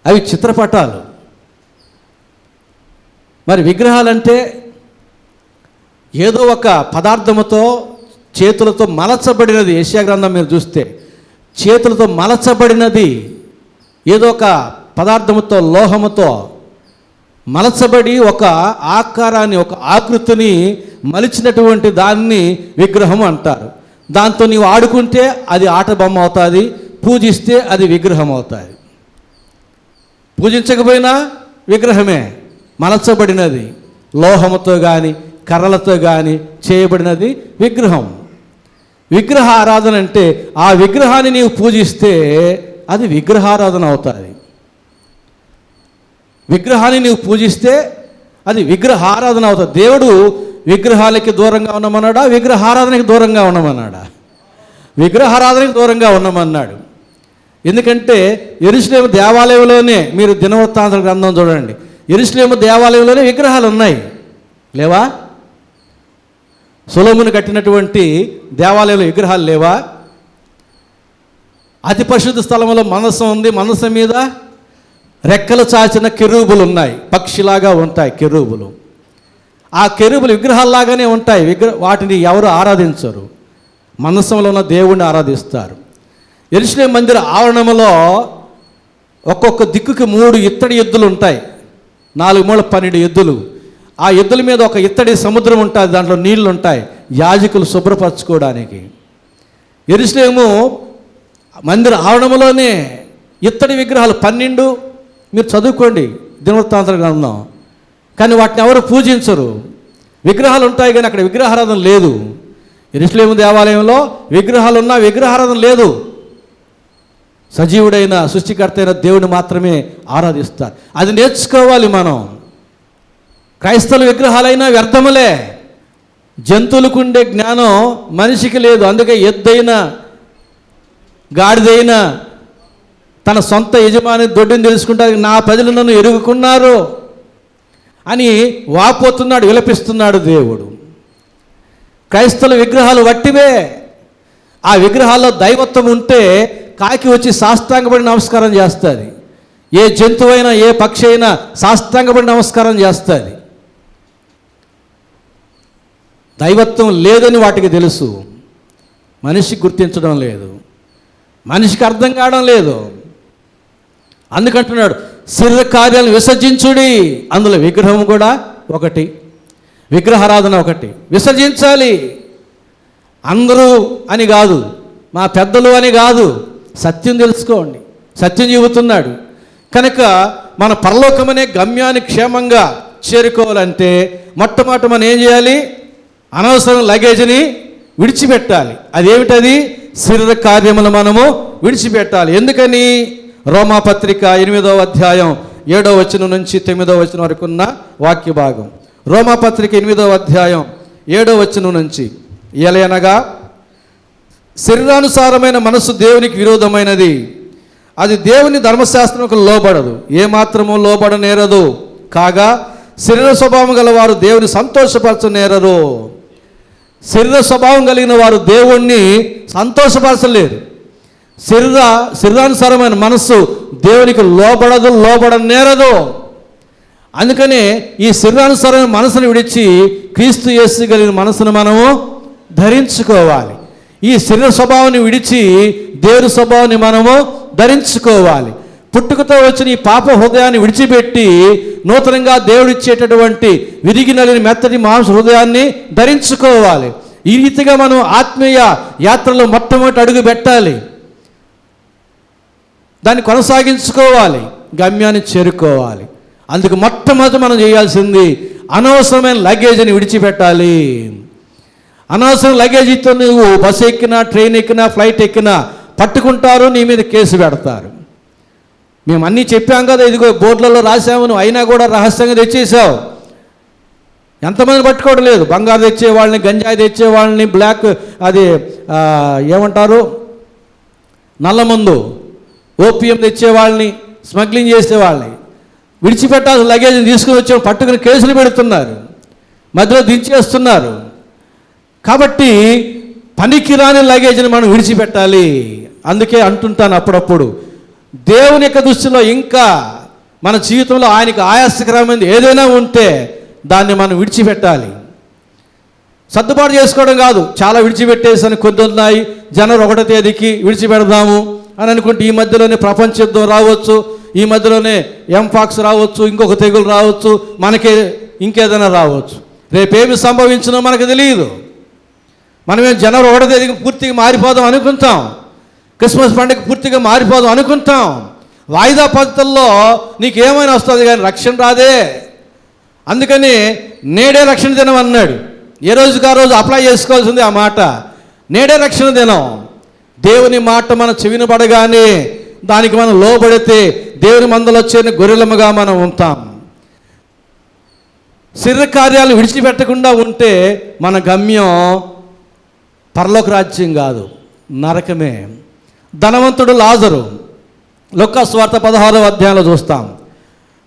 Speaker 2: అవి చిత్రపటాలు. మరి విగ్రహాలంటే ఏదో ఒక పదార్థముతో, చేతులతో మలచబడినది. యెషయా గ్రంథం మీరు చూస్తే చేతులతో మలచబడినది, ఏదో ఒక పదార్థముతో, లోహముతో మలచబడి ఒక ఆకారాన్ని, ఒక ఆకృతిని మలిచినటువంటి దాన్ని విగ్రహం అంటారు. దాంతో నీవు ఆడుకుంటే అది ఆట బొమ్మ అవుతుంది, పూజిస్తే అది విగ్రహం అవుతుంది. పూజించకపోయినా విగ్రహమే, మలచబడినది, లోహముతో కానీ కర్రలతో కానీ చేయబడినది విగ్రహం. విగ్రహ ఆరాధన అంటే ఆ విగ్రహాన్ని నీవు పూజిస్తే అది విగ్రహారాధన అవుతుంది. విగ్రహాన్ని నీవు పూజిస్తే అది విగ్రహారాధన అవుతుంది. దేవుడు విగ్రహాలకి దూరంగా ఉండమన్నాడా, విగ్రహారాధనకి దూరంగా ఉండమన్నాడా? విగ్రహారాధనకి దూరంగా ఉండమన్నాడు. ఎందుకంటే యెరూషలేము దేవాలయంలోనే, మీరు దినవృత్తాంతాల గ్రంథం చూడండి, యెరూషలేము దేవాలయంలోనే విగ్రహాలు ఉన్నాయి, లేవా? సొలొమోను కట్టినటువంటి దేవాలయంలో విగ్రహాలు లేవా? అతి పరిశుద్ధ స్థలంలో మనస్సు ఉంది, మనస్సు మీద రెక్కలు చాచిన కెరూబులు ఉన్నాయి, పక్షిలాగా ఉంటాయి కెరూబులు. ఆ కెరూబులు విగ్రహాల్లాగానే ఉంటాయి. వాటిని ఎవరు ఆరాధించరు, మనస్సులో ఉన్న దేవుణ్ణి ఆరాధిస్తారు. యెరూషలేము మందిర ఆవరణంలో ఒక్కొక్క దిక్కుకి 3 ఇత్తడి ఎద్దులు ఉంటాయి, 4 మూల 12 ఎద్దులు. ఆ ఎద్దుల మీద ఒక ఇత్తడి సముద్రం ఉంటుంది, దాంట్లో నీళ్లు ఉంటాయి యాజకులు శుభ్రపరచుకోవడానికి. యెరూషలేము మందిర ఆవరణంలోనే ఇత్తడి విగ్రహాలు 12, మీరు చదువుకోండి దినవృత్తాంతాల గ్రంథం. కానీ వాటిని ఎవరు పూజించరు. విగ్రహాలు ఉంటాయి కానీ అక్కడ విగ్రహారాధన లేదు. యెరూషలేము దేవాలయంలో విగ్రహాలు ఉన్నా విగ్రహారాధన లేదు. సజీవుడైన సృష్టికర్త అయిన దేవుని మాత్రమే ఆరాధిస్తారు. అది నేర్చుకోవాలి మనం. క్రైస్తవుల విగ్రహాలైనా వ్యర్థములే. జంతువులకు ఉండే జ్ఞానం మనిషికి లేదు. అందుకే ఎద్దైనా గాడిదైనా తన సొంత యజమాని దొడ్డిని తెలుసుకుంటారు. నా ప్రజలు నన్ను ఎరుగుకున్నారు అని వాపోతున్నాడు, విలపిస్తున్నాడు దేవుడు. క్రైస్తవుల విగ్రహాలు వట్టివే. ఆ విగ్రహాల్లో దైవత్వం ఉంటే కాకి వచ్చి సాష్టాంగపడి నమస్కారం చేస్తుంది. ఏ జంతువైనా ఏ పక్షి అయినా సాష్టాంగపడి నమస్కారం చేస్తుంది. దైవత్వం లేదని వాటికి తెలుసు, మనిషికి గుర్తించడం లేదు, మనిషికి అర్థం కావడం లేదు. అందుకంటున్నాడు శరీర కార్యాలను విసర్జించుడి. అందులో విగ్రహం కూడా ఒకటి, విగ్రహారాధన ఒకటి. విసర్జించాలి. అందరూ అని కాదు, మా పెద్దలు అని కాదు, సత్యం తెలుసుకోండి. సత్యం చెబుతున్నాడు కనుక మన పరలోకమనే గమ్యాన్ని క్షేమంగా చేరుకోవాలంటే మొట్టమొదట మనం ఏం చేయాలి? అనవసరం లగేజ్ని విడిచిపెట్టాలి. అదేమిటది? శరీర కార్యములు మనము విడిచిపెట్టాలి. ఎందుకని? రోమాపత్రిక 8వ అధ్యాయం 7వ వచనం నుంచి 9వ వచనం వరకు ఉన్న వాక్య భాగం. రోమాపత్రిక 8వ అధ్యాయం 7వ వచనం నుంచి, ఎలయనగా శరీరానుసారమైన మనస్సు దేవునికి విరోధమైనది, అది దేవుని ధర్మశాస్త్రంకు లోబడదు, ఏమాత్రము లోబడనేరదు. కాగా శరీర స్వభావం గల వారు దేవుని సంతోషపరచనేరరు. శరీర స్వభావం కలిగిన వారు దేవుణ్ణి సంతోషపరచలేరు. శరీరానుసారమైన మనస్సు దేవునికి లోబడదు, లోబడనేరదు. అందుకనే ఈ శరీరానుసారమైన మనసును విడిచి క్రీస్తు యేసు కలిగిన మనసును మనము ధరించుకోవాలి. ఈ శరీర స్వభావాన్ని విడిచి దేవుని స్వభావాన్ని మనము ధరించుకోవాలి. పుట్టుకతో వచ్చిన ఈ పాప హృదయాన్ని విడిచిపెట్టి నూతనంగా దేవుడిచ్చేటటువంటి విరిగి నలిని మెత్తటి మాంస హృదయాన్ని ధరించుకోవాలి. ఈ రీతిగా మనం ఆత్మీయ యాత్రలో మొట్టమొదటి అడుగు పెట్టాలి, దాన్ని కొనసాగించుకోవాలి, గమ్యాన్ని చేరుకోవాలి. అందుకు మొట్టమొదటి మనం చేయాల్సింది అనవసరమైన లగేజ్ని విడిచిపెట్టాలి. అనవసరం లగేజీతో నువ్వు బస్సు ఎక్కినా, ట్రైన్ ఎక్కినా, ఫ్లైట్ ఎక్కినా పట్టుకుంటారు, నీ మీద కేసు పెడతారు. మేము అన్నీ చెప్పాం కదా, ఇదిగో బోర్డులలో రాసాము, నువ్వు అయినా కూడా రహస్యంగా తెచ్చేసావు. ఎంతమంది పట్టుకోవడం లేదు. బంగారు తెచ్చేవాళ్ళని, గంజాయి తెచ్చేవాళ్ళని, బ్లాక్ అది ఏమంటారు నల్లమందు, ఓపియం తెచ్చేవాళ్ళని, స్మగ్లింగ్ చేసేవాళ్ళని విడిచిపెట్టాల్సిన లగేజ్ని తీసుకుని వచ్చి పట్టుకుని కేసులు పెడుతున్నారు, మధ్యలో దించేస్తున్నారు. కాబట్టి పనికిరాని లగేజ్ని మనం విడిచిపెట్టాలి. అందుకే అంటుంటాను అప్పుడప్పుడు, దేవుని యొక్క దృష్టిలో ఇంకా మన జీవితంలో ఆయనకు ఆయాసకరమైనది ఏదైనా ఉంటే దాన్ని మనం విడిచిపెట్టాలి. సర్దుబాటు చేసుకోవడం కాదు, చాలా విడిచిపెట్టేసని కొద్ది ఉన్నాయి, జనవరి 1వ తేదీకి విడిచిపెడదాము అని అనుకుంటే ఈ మధ్యలోనే ప్రపంచ యుద్ధం రావచ్చు, ఈ మధ్యలోనే ఎంపాక్స్ రావచ్చు, ఇంకొక తెగులు రావచ్చు, మనకే ఇంకేదైనా రావచ్చు. రేపేమి సంభవించినో మనకు తెలియదు. మనమేం జనవరి 1వ తేదీకి పూర్తిగా మారిపోదాం అనుకుంటాం, క్రిస్మస్ పండుగ పూర్తిగా మారిపోదాం అనుకుంటాం. వాయిదా పద్ధతుల్లో నీకేమైనా వస్తుంది కానీ రక్షణ రాదే. అందుకని నేడే రక్షణ దినం అన్నాడు. ఏ రోజుకి ఆ రోజు అప్లై చేసుకోవాల్సింది ఆ మాట. నేడే రక్షణ దినం. దేవుని మాట మన చెవిన పడగానే దానికి మనం లోబడితే దేవుని మందలో చేరిన గొర్రెలముగా మనం ఉంటాం. శరీర కార్యాలు విడిచిపెట్టకుండా ఉంటే మన గమ్యం పరలోక రాజ్యం కాదు, నరకమే. ధనవంతుడు లాజరు, లూకా సువార్త 16వ అధ్యాయంలో చూస్తాం.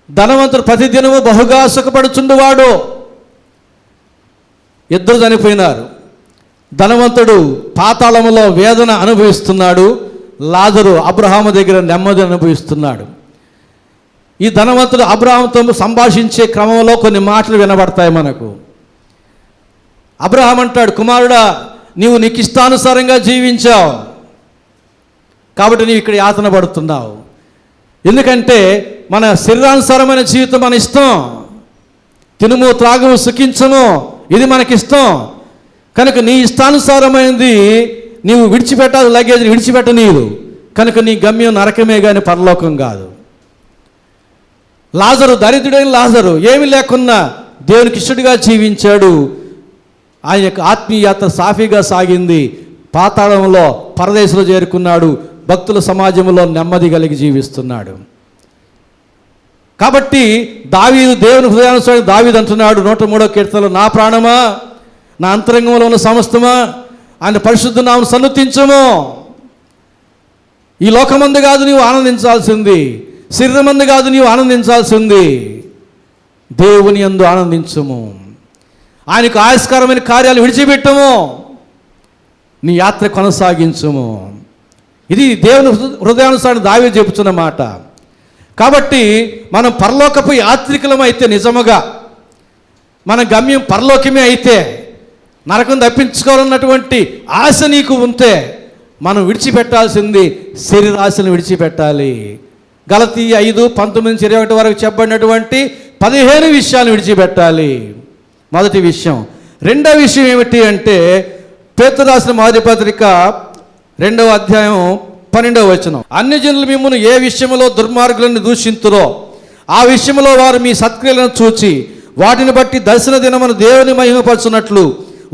Speaker 2: ధనవంతుడు ప్రతిదినము బహుగా సుఖపడుచుండువాడు. ఇద్దరు చనిపోయినారు. ధనవంతుడు పాతాళములో వేదన అనుభవిస్తున్నాడు, లాజరు అబ్రహాము దగ్గర నెమ్మది అనుభవిస్తున్నాడు. ఈ ధనవంతుడు అబ్రహాముతో సంభాషించే క్రమంలో కొన్ని మాటలు వినబడతాయి మనకు. అబ్రహాం అంటాడు, కుమారుడా, నీవు నీకు ఇష్టానుసారంగా జీవించావు కాబట్టి నీవు ఇక్కడ యాతన పడుతున్నావు. ఎందుకంటే మన శరీరానుసారమైన జీవితం మన ఇష్టం, తినుము త్రాగము సుఖించము, ఇది మనకిష్టం. కనుక నీ ఇష్టానుసారమైనది నీవు విడిచిపెట్టాలి, లగేజ్ని విడిచిపెట్ట నీవు. కనుక నీ గమ్యం నరకమే కానీ పరలోకం కాదు. లాజరు, దరిద్రుడైన లాజరు ఏమీ లేకున్నా దేవునికి ఇష్టడిగా జీవించాడు. ఆయన యొక్క ఆత్మీయత సాఫీగా సాగింది. పాతాళంలో పరదేశంలో చేరుకున్నాడు, భక్తుల సమాజంలో నెమ్మది కలిగి జీవిస్తున్నాడు. కాబట్టి దావీదు దేవుని హృదయానుసారం దావీదు అంటున్నాడు 103వ కీర్తనలో, నా ప్రాణమా, నా అంతరంగంలో ఉన్న సమస్తమా ఆయన పరిశుద్ధ నామమును సన్నుతించుము. ఈ లోకమందు కాదు నీవు ఆనందించాల్సింది, శరీరమందు కాదు నీవు ఆనందించాల్సింది, దేవుని యందు ఆనందించుము. ఆయనకు ఆయస్కరమైన కార్యాలు విడిచిపెట్టము, నీ యాత్ర కొనసాగించుము. ఇది దేవుని హృదయానుసారం దావీదు చెబుతున్న మాట. కాబట్టి మనం పరలోకపు యాత్రికులం అయితే, నిజముగా మన గమ్యం పరలోకమే అయితే, నరకం తప్పించుకోవాలన్నటువంటి ఆశ నీకు ఉంటే మనం విడిచిపెట్టాల్సింది శరీరాశను విడిచిపెట్టాలి. గలతీ 5:19-21 వరకు చెప్పబడినటువంటి 15 విషయాలు విడిచిపెట్టాలి. మొదటి విషయం. రెండవ విషయం ఏమిటి అంటే పేతురు రాసిన మొదటి పత్రిక 2వ అధ్యాయం 12వ వచనం. అన్యజనులు మిమ్మును ఏ విషయంలో దుర్మార్గులను దూషింతురో ఆ విషయంలో వారు మీ సత్క్రియలను చూచి వాటిని బట్టి దర్శన దినమును దేవుని మహిమపరచునట్లు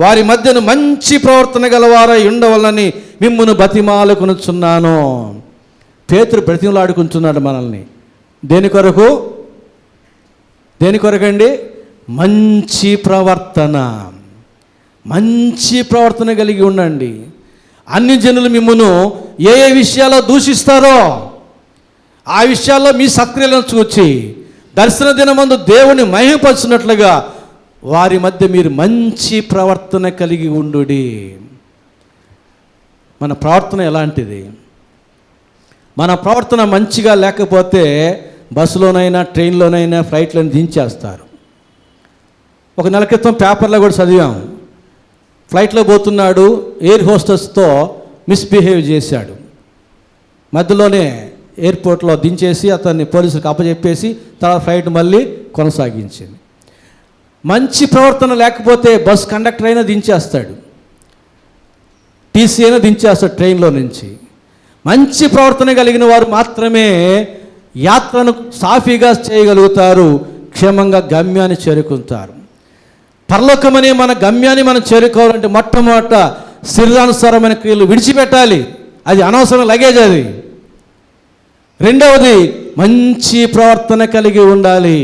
Speaker 2: వారి మధ్యను మంచి ప్రవర్తన గలవారై ఉండవలని మిమ్మును బతిమాలుకొనుచున్నాను. పేతురు బ్రతిమలాడుకుంటున్నాడు మనల్ని. దేని కొరకండి? మంచి ప్రవర్తన కలిగి ఉండండి. అన్ని జనులు మిమ్మును ఏ విషయాల్లో దూషిస్తారో ఆ విషయాల్లో మీ సత్క్రియలను చూచి దర్శన దినమందు దేవుని మహిమపరచునట్లుగా వారి మధ్య మీరు మంచి ప్రవర్తన కలిగి ఉండుడి. మన ప్రవర్తన ఎలాంటిది? మన ప్రవర్తన మంచిగా లేకపోతే బస్సులోనైనా ట్రైన్లోనైనా ఫ్లైట్లను దించేస్తారు. ఒక నెల క్రితం పేపర్లో కూడా చదివాం. ఫ్లైట్లో పోతున్నాడు, ఎయిర్ హోస్టెస్తో మిస్బిహేవ్ చేశాడు. మధ్యలోనే ఎయిర్పోర్ట్లో దించేసి అతన్ని పోలీసులకు అప్పచెప్పేసి తర్వాత ఫ్లైట్ మళ్ళీ కొనసాగించింది. మంచి ప్రవర్తన లేకపోతే బస్ కండక్టర్ అయినా దించేస్తాడు, టీసీ అయినా దించేస్తాడు ట్రైన్లో నుంచి. మంచి ప్రవర్తన కలిగిన వారు మాత్రమే యాత్రను సాఫీగా చేయగలుగుతారు, క్షేమంగా గమ్యాన్ని చేరుకుంటారు. పరలోకమనే మన గమ్యాన్ని మనం చేరుకోవాలంటే మొట్టమొదట శరీరానుసారమైన క్రియలు విడిచిపెట్టాలి. అది అనవసరం లగేజ్ అది. రెండవది మంచి ప్రవర్తన కలిగి ఉండాలి.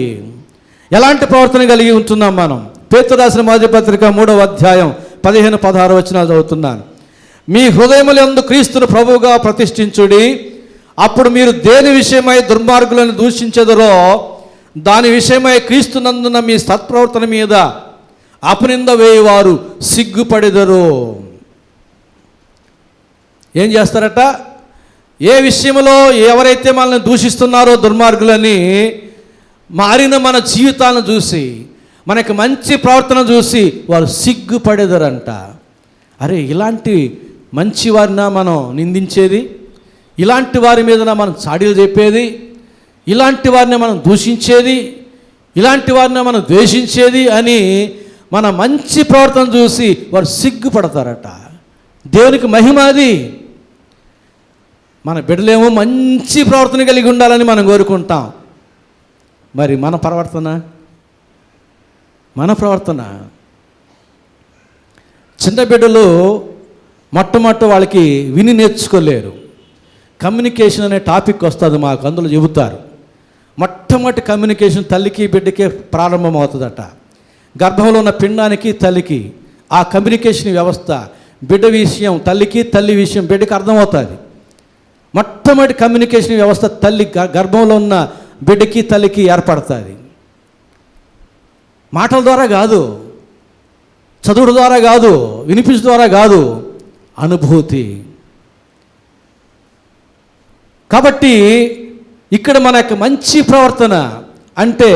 Speaker 2: ఎలాంటి ప్రవర్తన కలిగి ఉంటున్నాం మనం? పేతురు రాసిన మొదటి పత్రిక 3వ అధ్యాయం 15-16 వచనాలు చదువుతున్నాను. మీ హృదయములందు క్రీస్తును ప్రభువుగా ప్రతిష్ఠించుడి. అప్పుడు మీరు దేని విషయమై దుర్మార్గులను దూషించెదరో దాని విషయమై క్రీస్తునందున మీ సత్ప్రవర్తన మీద అపనింద వేయువారు సిగ్గుపడెదరు. ఏం చేస్తారట? ఏ విషయంలో ఎవరైతే మనల్ని దూషిస్తున్నారో దుర్మార్గులని, మారిన మన జీవితాలను చూసి, మనకి మంచి ప్రవర్తన చూసి వారు సిగ్గుపడేదరంట. అరే, ఇలాంటి మంచి వారిన మనం నిందించేది, ఇలాంటి వారి మీద మనం చాడీలు చెప్పేది, ఇలాంటి వారిని మనం దూషించేది, ఇలాంటి వారిని మనం ద్వేషించేది అని మన మంచి ప్రవర్తన చూసి వారు సిగ్గుపడతారట. దేవునికి మహిమ అది. మన బిడ్డలేమో మంచి ప్రవర్తన కలిగి ఉండాలని మనం కోరుకుంటాం. మరి మన ప్రవర్తన చిన్న బిడ్డలు మొట్టమొదట వాళ్ళకి విని నేర్చుకోలేరు. కమ్యూనికేషన్ అనే టాపిక్ వస్తుంది మాకు, అందులో చెబుతారు. మొట్టమొదటి కమ్యూనికేషన్ తల్లికి బిడ్డకే ప్రారంభమవుతుందట. గర్భంలో ఉన్న పిండానికి తల్లికి ఆ కమ్యూనికేషన్ వ్యవస్థ, బిడ్డ విషయం తల్లికి, తల్లి విషయం బిడ్డకి అర్థమవుతుంది. మొట్టమొదటి కమ్యూనికేషన్ వ్యవస్థ తల్లి గర్భంలో ఉన్న బిడ్డకి తల్లికి ఏర్పడుతుంది. మాటల ద్వారా కాదు, చదువుల ద్వారా కాదు, వినిపించడం ద్వారా కాదు, అనుభూతి. కాబట్టి ఇక్కడ మన యొక్క మంచి ప్రవర్తన అంటే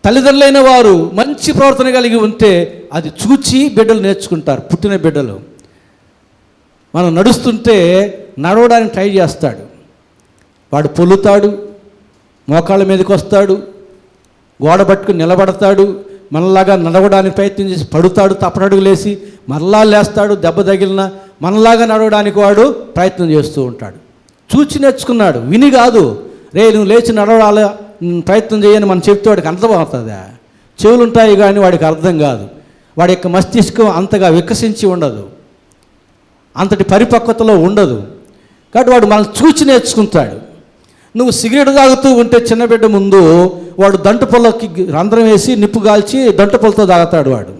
Speaker 2: తల్లిదండ్రులైన వారు మంచి ప్రవర్తన కలిగి ఉంటే అది చూచి బిడ్డలు నేర్చుకుంటారు. పుట్టిన బిడ్డలు మనం నడుస్తుంటే నడవడానికి ట్రై చేస్తాడు, వాడు పొల్లుతాడు, మోకాళ్ళ మీదకి వస్తాడు, గోడ పట్టుకుని నిలబడతాడు, మనలాగా నడవడానికి ప్రయత్నం చేసి పడుతాడు, తప్పటడుగులేసి మరలా లేస్తాడు, దెబ్బ తగిలిన మనలాగా నడవడానికి వాడు ప్రయత్నం చేస్తూ ఉంటాడు. చూచి నేర్చుకున్నాడు, విని కాదు. రే నువ్వు లేచి నడవాల ప్రయత్నం చేయని మనం చెప్తే వాడికి అర్థమవుతుందా? చెవులు ఉంటాయి కానీ వాడికి అర్థం కాదు. వాడి యొక్క మస్తిష్కం అంతగా వికసించి ఉండదు, అంతటి పరిపక్వతలో ఉండదు. కాబట్టి వాడు మనం చూచి నేర్చుకుంటాడు. నువ్వు సిగరెట్ తాగుతూ ఉంటే చిన్న బిడ్డ ముందు వాడు దంటు పొలకి రంధ్రం వేసి నిప్పు కాల్చి దంటు పొలతో తాగుతాడు. వాడు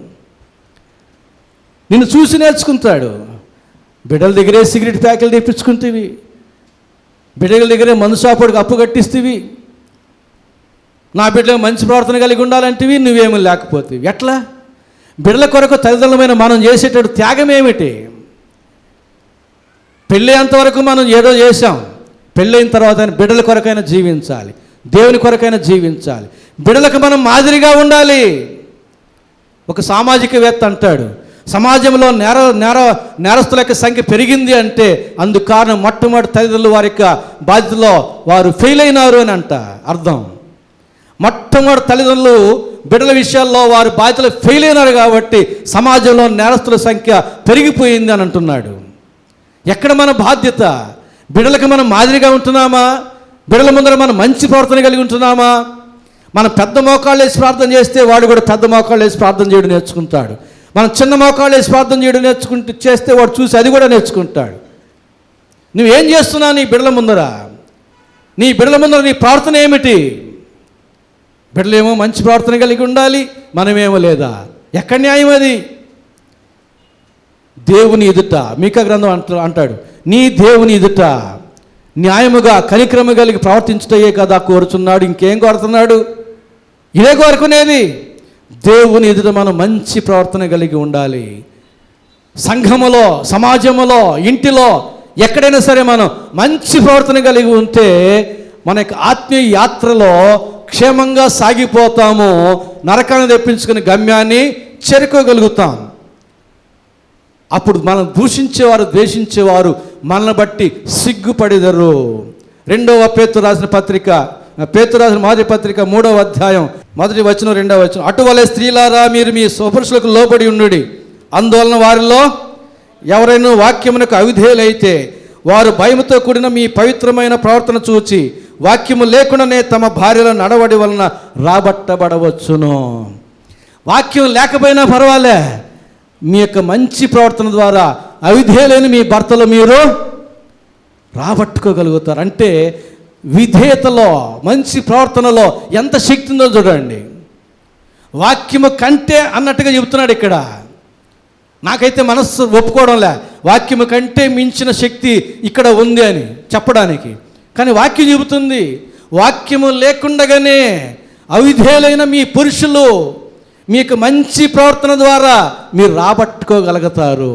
Speaker 2: నిన్ను చూసి నేర్చుకుంటాడు. బిడ్డల దగ్గరే సిగరెట్ ప్యాకెట్లు తెప్పించుకుంటేవి, బిడ్డల దగ్గరే మందు షాపుడికి అప్పు కట్టిస్తేవి, నా బిడ్డలకు మంచి ప్రవర్తన కలిగి ఉండాలంటేవి, నువ్వేమీ లేకపోతే ఎట్లా? బిడ్డల కొరకు తల్లిదండ్రులమైన మనం చేసేటప్పుడు త్యాగం ఏమిటి? పెళ్ళేంతవరకు మనం ఏదో చేసాం. పెళ్ళైన తర్వాత బిడ్డల కొరకైనా జీవించాలి, దేవుని కొరకైనా జీవించాలి, బిడ్డలకు మనం మాదిరిగా ఉండాలి. ఒక సామాజికవేత్త అంటాడు, సమాజంలో నేరస్తుల యొక్క సంఖ్య పెరిగింది అంటే అందుకు కారణం మొట్టమొదటి తల్లిదండ్రులు వారి యొక్క బాధ్యతలో వారు ఫెయిల్ అయినారు అని అంట అర్థం. మొట్టమొదటి తల్లిదండ్రులు బిడ్డల విషయాల్లో వారి బాధ్యతలు ఫెయిల్ అయినారు కాబట్టి సమాజంలో నేరస్తుల సంఖ్య పెరిగిపోయింది అని అంటున్నాడు. ఎక్కడ మన బాధ్యత? బిడ్డలకు మనం మాదిరిగా ఉంటున్నామా? బిడ్డల ముందర మనం మంచి ప్రవర్తన కలిగి ఉంటున్నామా? మనం పెద్ద మోకాళ్ళు వేసి ప్రార్థన చేస్తే వాడు కూడా పెద్ద మోకాళ్ళు వేసి ప్రార్థన చేయడం నేర్చుకుంటాడు. మనం చిన్న మోకాళ్ళు వేసి ప్రార్థన చేయడం చేస్తే వాడు చూసి అది కూడా నేర్చుకుంటాడు. నువ్వేం చేస్తున్నావు నీ బిడ్డల ముందర? నీ బిడ్డల ముందర నీ ప్రార్థన ఏమిటి? బిడ్డలేమో మంచి ప్రార్థన కలిగి ఉండాలి, మనమేమో లేదా? ఎక్కడ న్యాయం అది? దేవుని ఎదుట మీకా గ్రంథం అంటాడు, నీ దేవుని ఎదుట న్యాయముగా కనిక్రమ కలిగి ప్రవర్తించుటయే కదా కోరుచున్నాడు. ఇంకేం కోరుతున్నాడు? ఇదే కోరుకునేది. దేవుని ఎదుట మనం మంచి ప్రవర్తన కలిగి ఉండాలి. సంఘములో, సమాజములో, ఇంటిలో ఎక్కడైనా సరే మనం మంచి ప్రవర్తన కలిగి ఉంటే మన యొక్క ఆత్మీయ యాత్రలో క్షేమంగా సాగిపోతాము. నరకాన్ని తెప్పించుకుని గమ్యాన్ని చేరుకోగలుగుతాం. అప్పుడు మనం దూషించేవారు, ద్వేషించేవారు మనల్ని బట్టి సిగ్గుపడెదరు. రెండవ పేతురు రాసిన మొదటి పత్రిక 3వ అధ్యాయం 1వ వచనం 2వ వచనం, అటువలే స్త్రీలారా మీరు మీ స్వపురుషులకు లోబడి ఉండుడి. అందువలన వారిలో ఎవరైనా వాక్యమునకు అవిధేయులైతే వారు భయముతో కూడిన మీ పవిత్రమైన ప్రవర్తన చూచి వాక్యము లేకుండానే తమ భార్యల నడవడి వలన రాబట్టబడవచ్చును. వాక్యం లేకపోయినా పర్వాలే, మీ యొక్క మంచి ప్రవర్తన ద్వారా అవిధేయులైన మీ భర్తలు మీరు రాబట్టుకోగలుగుతారు. అంటే విధేయతలో, మంచి ప్రవర్తనలో ఎంత శక్తి ఉందో చూడండి. వాక్యము కంటే అన్నట్టుగా చెబుతున్నాడు ఇక్కడ. నాకైతే మనస్సు ఒప్పుకోవడంలే, వాక్యము కంటే మించిన శక్తి ఇక్కడ ఉంది అని చెప్పడానికి. కానీ వాక్యం చెబుతుంది, వాక్యము లేకుండగానే అవిధేయులైన మీ పురుషులు మీకు మంచి ప్రవర్తన ద్వారా మీరు రాబట్టుకోగలుగుతారు.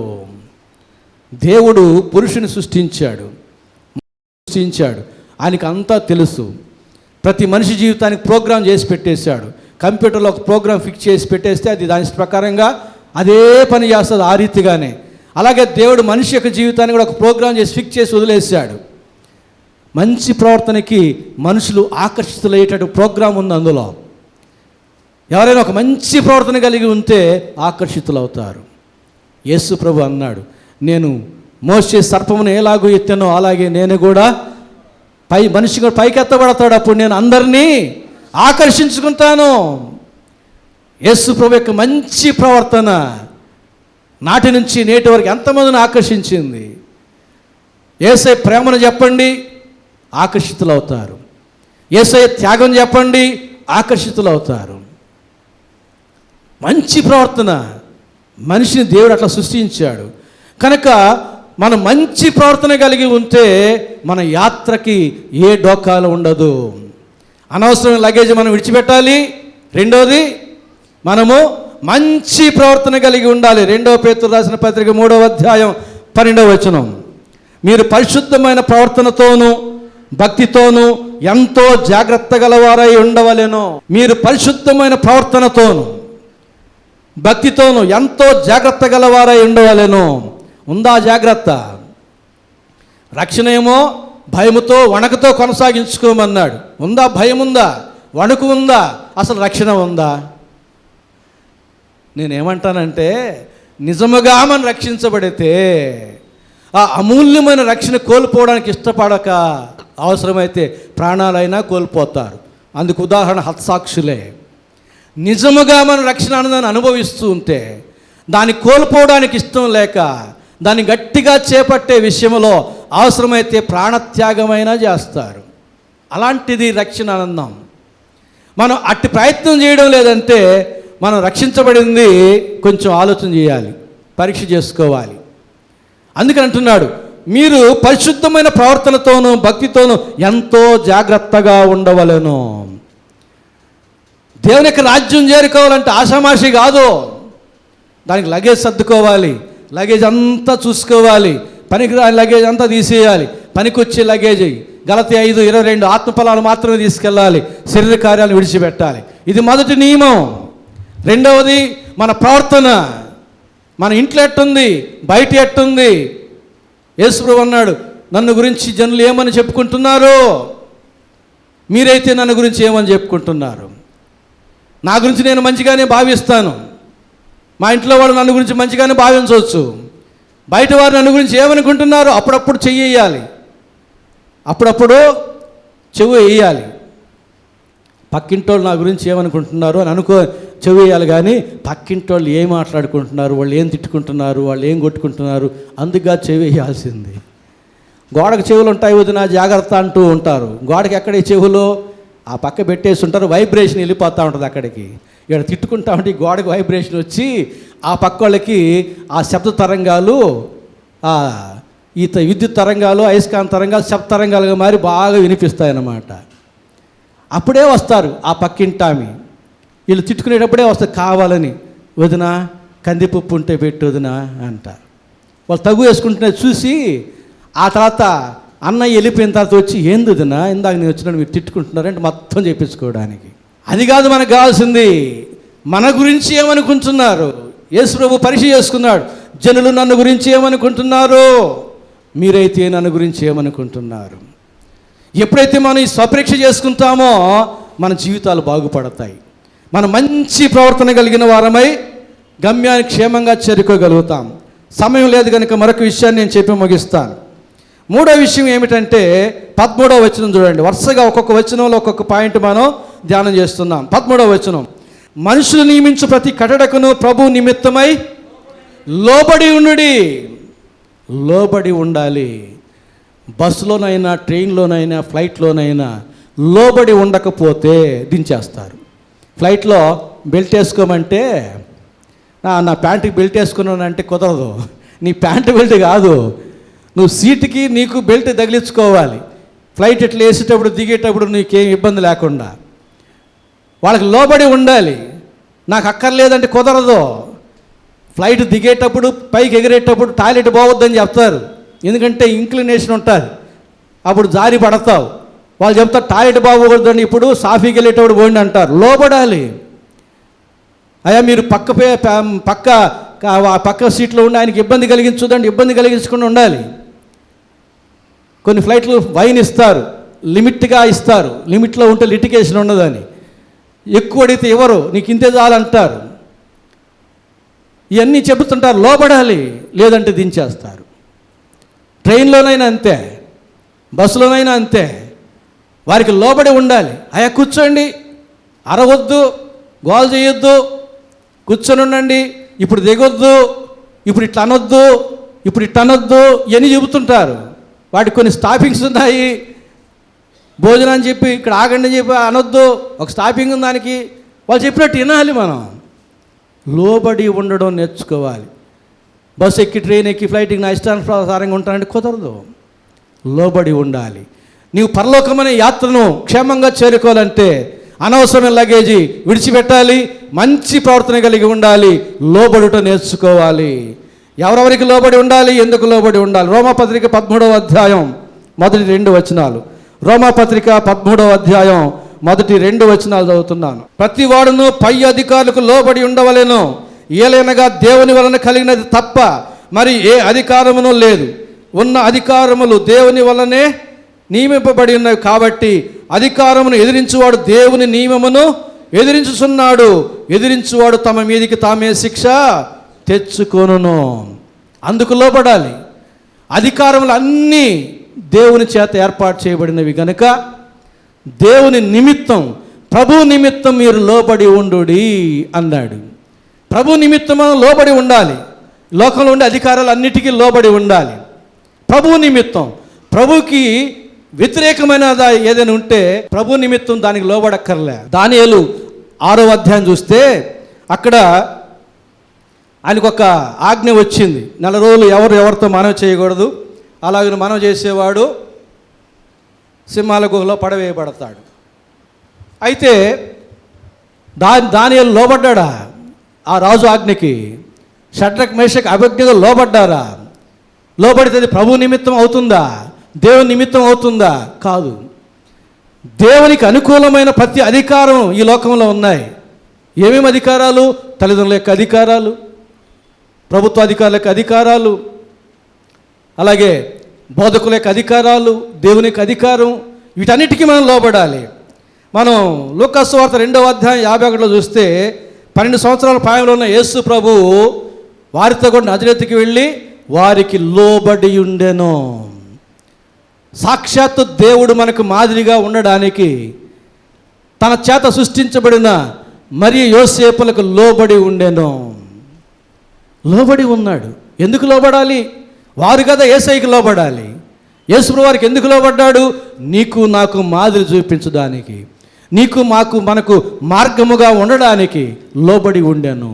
Speaker 2: దేవుడు పురుషుని సృష్టించాడు. ఆయనకి అంతా తెలుసు. ప్రతి మనిషి జీవితానికి ప్రోగ్రాం చేసి పెట్టేశాడు. కంప్యూటర్లో ఒక ప్రోగ్రాం ఫిక్స్ చేసి పెట్టేస్తే అది దాని ప్రకారంగా అదే పని చేస్తుంది ఆ రీతిగానే. అలాగే దేవుడు మనిషి యొక్క జీవితాన్ని కూడా ఒక ప్రోగ్రాం చేసి ఫిక్స్ చేసి వదిలేశాడు. మంచి ప్రవర్తనకి మనుషులు ఆకర్షితులయ్యేటట్టు ప్రోగ్రాం ఉంది అందులో. ఎవరైనా ఒక మంచి ప్రవర్తన కలిగి ఉంటే ఆకర్షితులవుతారు. యేసు ప్రభు అన్నాడు, నేను మోసే సర్పమును ఎలాగో ఎత్తానో అలాగే నేను కూడా మనిషి కూడా పైకెత్తబడతాడు. అప్పుడు నేను అందరినీ ఆకర్షించుకుంటాను. యేసు ప్రభు యొక్క మంచి ప్రవర్తన నాటి నుంచి నేటి వరకు ఎంతమందిని ఆకర్షించింది. యేసయ్య ప్రేమను చెప్పండి, ఆకర్షితులవుతారు. యేసయ్య త్యాగం చెప్పండి, ఆకర్షితులవుతారు. మంచి ప్రవర్తన, మనిషిని దేవుడు అట్లా సృష్టించాడు. కనుక మనం మంచి ప్రవర్తన కలిగి ఉంటే మన యాత్రకి ఏ డోకాలు ఉండదు. అనవసరమైన లగేజ్ మనం విడిచిపెట్టాలి. రెండోది, మనము మంచి ప్రవర్తన కలిగి ఉండాలి. 2వ పేతురు రాసిన పత్రిక 3వ అధ్యాయం 12వ వచనం, మీరు పరిశుద్ధమైన ప్రవర్తనతోనూ భక్తితోనూ ఎంతో జాగ్రత్త గలవారై ఉండవలెను. మీరు పరిశుద్ధమైన ప్రవర్తనతోనూ భక్తితోనూ ఎంతో జాగ్రత్త గలవారై ఉండవలెను. ఉందా జాగ్రత్త? రక్షణ ఏమో భయముతో వణకుతో కొనసాగించుకోమన్నాడు. ఉందా? భయం ఉందా? వణుకు ఉందా? అసలు రక్షణ ఉందా? నేనేమంటానంటే, నిజముగా మనం రక్షించబడితే ఆ అమూల్యమైన రక్షణ కోల్పోవడానికి ఇష్టపడక అవసరమైతే ప్రాణాలైనా కోల్పోతారు. అందుకు ఉదాహరణ హతసాక్షులే. నిజముగా మనం రక్షణ ఆనందాన్ని అనుభవిస్తూ ఉంటే దాన్ని కోల్పోవడానికి ఇష్టం లేక దాన్ని గట్టిగా చేపట్టే విషయంలో అవసరమైతే ప్రాణత్యాగమైనా చేస్తారు. అలాంటిది రక్షణ ఆనందం. మనం అట్టి ప్రయత్నం చేయడం లేదంటే మనం రక్షించబడింది కొంచెం ఆలోచన చేయాలి, పరీక్ష చేసుకోవాలి. అందుకని అంటున్నాడు, మీరు పరిశుద్ధమైన ప్రవర్తనతోనూ భక్తితోనూ ఎంతో జాగ్రత్తగా ఉండవలెను. దేవుని యొక్క రాజ్యం చేరుకోవాలంటే ఆషామాషి కాదు. దానికి లగేజ్ సర్దుకోవాలి, లగేజ్ అంతా చూసుకోవాలి, పనికిరాని లగేజ్ అంతా తీసేయాలి, పనికొచ్చే లగేజ్. గలతీ 5:22 ఆత్మఫలాలు మాత్రమే తీసుకెళ్ళాలి, శరీర కార్యాలను విడిచిపెట్టాలి. ఇది మొదటి నియమం. రెండవది మన ప్రవర్తన. మన ఇంట్లో ఎట్టుంది, బయట ఎట్టుంది. యేసుప్రభు అన్నాడు, నన్ను గురించి జనులు ఏమని చెప్పుకుంటున్నారు, మీరైతే నన్ను గురించి ఏమని చెప్పుకుంటున్నారు. నా గురించి నేను మంచిగానే భావిస్తాను, మా ఇంట్లో వాళ్ళు నన్ను గురించి మంచిగానే భావించవచ్చు. బయట వారు నన్ను గురించి ఏమనుకుంటున్నారు, అప్పుడప్పుడు చెయ్యాలి, అప్పుడప్పుడు చెవు వేయాలి. పక్కింటోళ్ళు నా గురించి ఏమనుకుంటున్నారు అని చెవు వేయాలి. కానీ పక్కింటోళ్ళు ఏం మాట్లాడుకుంటున్నారు, వాళ్ళు ఏం తిట్టుకుంటున్నారు, వాళ్ళు ఏం కొట్టుకుంటున్నారు, అందుగా చెవి వేయాల్సింది. గోడకు చెవులు ఉంటాయి వదిన జాగ్రత్త అంటూ ఉంటారు. గోడకి ఎక్కడ చెవులు ఆ పక్క పెట్టేసి ఉంటారు, వైబ్రేషన్ వెళ్ళిపోతూ ఉంటుంది అక్కడికి. ఇక్కడ తిట్టుకుంటా ఉంటే గోడకి వైబ్రేషన్ వచ్చి ఆ పక్క వాళ్ళకి ఆ శబ్ద తరంగాలు, విద్యుత్ తరంగాలు, అయస్కాంత తరంగాలు శబ్ద తరంగాలుగా మారి బాగా వినిపిస్తాయన్నమాట. అప్పుడే వస్తారు ఆ పక్కింటామి, వీళ్ళు తిట్టుకునేటప్పుడే వస్తారు కావాలని, వదిన కందిపప్పు ఉంటే పెట్టు వదిన అంటారు. వాళ్ళు తగు వేసుకుంటున్న చూసి ఆ తర్వాత అన్నయ్య వెళ్ళిపోయిన తర్వాత వచ్చి ఏంది వదిన ఇందాక నేను వచ్చినాను మీరు తిట్టుకుంటున్నారంటే మొత్తం చేపించుకోవడానికి. అది కాదు మనకు కావాల్సింది, మన గురించి ఏమనుకుంటున్నారు. యేసుప్రభు పరీక్ష చేసుకున్నాడు, జనులు నన్ను గురించి ఏమనుకుంటున్నారు, మీరైతే నన్ను గురించి ఏమనుకుంటున్నారు. ఎప్పుడైతే మనం ఈ స్వపరీక్ష చేసుకుంటామో మన జీవితాలు బాగుపడతాయి. మనం మంచి ప్రవర్తన కలిగిన వారమై గమ్యాన్ని క్షేమంగా చేరుకోగలుగుతాం. సమయం లేదు కనుక మరొక విషయాన్ని నేను చెప్పి ముగిస్తాను. మూడో విషయం ఏమిటంటే 13వ వచనం చూడండి. వరుసగా ఒక్కొక్క వచనంలో ఒక్కొక్క పాయింట్ మనం ధ్యానం చేస్తున్నాం. 13వ వచనం, మనుషులు నియమించు ప్రతి కట్టడకును ప్రభు నిమిత్తమై లోబడి ఉండుడి. లోబడి ఉండాలి. బస్సులోనైనా, ట్రైన్లోనైనా, ఫ్లైట్లోనైనా లోబడి ఉండకపోతే దించేస్తారు. ఫ్లైట్లో బెల్ట్ వేసుకోమంటే నా ప్యాంటుకి బెల్ట్ వేసుకున్నానంటే కుదరదు. నీ ప్యాంటు బెల్ట్ కాదు, నువ్వు సీటుకి నీకు బెల్ట్ తగిలించుకోవాలి. ఫ్లైట్ ఇట్లా వేసేటప్పుడు దిగేటప్పుడు నీకేం ఇబ్బంది లేకుండా వాళ్ళకి లోబడి ఉండాలి. నాకు అక్కర్లేదంటే కుదరదు. ఫ్లైట్ దిగేటప్పుడు పైకి ఎగిరేటప్పుడు టాయిలెట్ పోవద్దని చెప్తారు, ఎందుకంటే ఇంక్లినేషన్ ఉంటుంది, అప్పుడు జారి పడతావు. వాళ్ళు చెప్తారు టాయిలెట్ బాగోకూడదని, ఇప్పుడు సాఫీకి వెళ్ళేటప్పుడు పోయింది అంటారు. లోబడాలి. అయ్యా మీరు పక్క సీట్లో ఉండి ఆయనకి ఇబ్బంది కలిగించదండి, ఇబ్బంది కలిగించకుండా ఉండాలి. కొన్ని ఫ్లైట్లు వైన్ ఇస్తారు, లిమిట్గా ఇస్తారు, లిమిట్లో ఉంటే లిటికేషన్ ఉండదని. ఎక్కువ అడిగితే ఎవరు నీకు ఇంతే చాలంటారు. ఇవన్నీ చెబుతుంటారు. లోబడాలి, లేదంటే దించేస్తారు. ట్రైన్లోనైనా అంతే, బస్సులోనైనా అంతే. వారికి లోబడి ఉండాలి. అయ్యా కూర్చోండి, అరవద్దు, గోల్ చేయొద్దు, కూర్చొని ఉండండి, ఇప్పుడు దిగొద్దు, ఇప్పుడు ఇట్లా అనొద్దు, ఇప్పుడు ఇట్లా అనొద్దు, ఇవన్నీ చెబుతుంటారు. వాటికి కొన్ని స్టాపింగ్స్ ఉన్నాయి. భోజనం అని చెప్పి ఇక్కడ ఆగండి అని చెప్పి అనొద్దు, ఒక స్టాపింగ్ ఉంది దానికి. వాళ్ళు చెప్పినట్టు వినాలి. మనం లోబడి ఉండడం నేర్చుకోవాలి. బస్సు ఎక్కి, ట్రైన్ ఎక్కి, ఫ్లైట్కి నా ఇష్టానుసారంగా ఉంటానంటే కుదరదు. లోబడి ఉండాలి. నీవు పరలోకమనే యాత్రను క్షేమంగా చేరుకోవాలంటే అనవసరమైన లగేజీ విడిచిపెట్టాలి, మంచి ప్రవర్తన కలిగి ఉండాలి, లోబడుట నేర్చుకోవాలి. ఎవరెవరికి లోబడి ఉండాలి, ఎందుకు లోబడి ఉండాలి? రోమాపత్రిక 13వ అధ్యాయం మొదటి 2 వచనాలు. రోమాపత్రిక 13వ అధ్యాయం మొదటి 2 వచనాలు చదువుతున్నాను. ప్రతి వాడును పై అధికారులకు లోబడి ఉండవలెను, ఏలైనగా దేవుని వలన కలిగినది తప్ప మరి ఏ అధికారమును లేదు. ఉన్న అధికారములు దేవుని వలనే నియమింపబడి ఉన్నవి కాబట్టి అధికారమును ఎదిరించువాడు దేవుని నియమమును ఎదిరించుచున్నాడు. ఎదిరించువాడు తమ మీదికి తామే శిక్ష తెచ్చుకొనును. అందుకు లోబడాలి. అధికారములు అన్నీ దేవుని చేత ఏర్పాటు చేయబడినవి కనుక దేవుని నిమిత్తం, ప్రభు నిమిత్తం మీరు లోబడి ఉండుడి అన్నాడు. ప్రభు నిమిత్తం లోబడి ఉండాలి. లోకంలో ఉండే అధికారాలు అన్నిటికీ లోబడి ఉండాలి. ప్రభు నిమిత్తం, ప్రభుకి వ్యతిరేకమైన ఏదైనా ఉంటే ప్రభు నిమిత్తం దానికి లోబడక్కర్లే. దానియేలు 6వ అధ్యాయం చూస్తే అక్కడ ఆయనకు ఒక ఆజ్ఞ వచ్చింది. 4 రోజులు ఎవరితో మనవి చేయకూడదు. అలాగే మనవి చేసేవాడు సింహాల గుహలో పడవేయబడతాడు. అయితే దానియేలు లోబడ్డాడా ఆ రాజు ఆజ్ఞకి? షడ్రక్ మేషక్ అబేద్నెగో లోబడ్డారా? లోబడితే అది ప్రభు నిమిత్తం అవుతుందా? దేవుని నిమిత్తం అవుతుందా? కాదు. దేవునికి అనుకూలమైన ప్రతి అధికారం ఈ లోకంలో ఉన్నాయి. ఏమేమి అధికారాలు? తల్లిదండ్రుల యొక్క అధికారాలు, ప్రభుత్వ అధికారుల యొక్క అధికారాలు, అలాగే బోధకుల యొక్క అధికారాలు, దేవుని యొక్క అధికారం, వీటన్నిటికీ మనం లోబడాలి. మనం లూకా సువార్త 2వ అధ్యాయం 51లో చూస్తే 12 సంవత్సరాల ప్రాయంలో ఉన్న యేసు ప్రభువు వారితో కూడా నజరేతుకి వెళ్ళి వారికి లోబడి ఉండెను. సాక్షాత్తు దేవుడు మనకు మాదిరిగా ఉండడానికి తన చేత సృష్టించబడిన మరియు యోసేపులకు లోబడి ఉండెను. లోబడి ఉన్నాడు. ఎందుకు లోబడాలి? వారు కదా యేసయ్యకి లోబడాలి. యేసు వారికి ఎందుకు లోబడ్డాడు? నీకు నాకు మాదిరి చూపించడానికి, నీకు మనకు మార్గముగా ఉండడానికి లోబడి ఉండెను.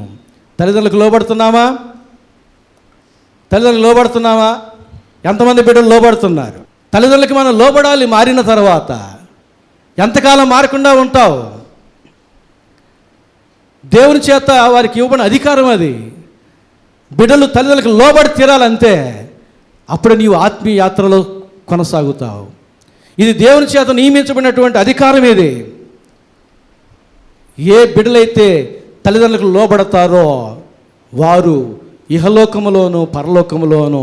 Speaker 2: తల్లిదండ్రులకు లోబడుతున్నామా? తల్లిదండ్రులకు లోబడుతున్నామా? ఎంతమంది బిడ్డలు లోబడుతున్నారు? తల్లిదండ్రులకి మనం లోబడాలి. మారిన తర్వాత ఎంతకాలం మారకుండా ఉంటావు? దేవుని చేత వారికి ఇవ్వబడిన అధికారం అది. బిడ్డలు తల్లిదండ్రులకు లోబడి తీరాలంతే. అప్పుడు నీవు ఆత్మీయ యాత్రలో కొనసాగుతావు. ఇది దేవుని చేత నియమించబడినటువంటి అధికారం ఇది. ఏ బిడ్డలైతే తల్లిదండ్రులకు లోబడతారో వారు ఇహలోకములోను పరలోకములోను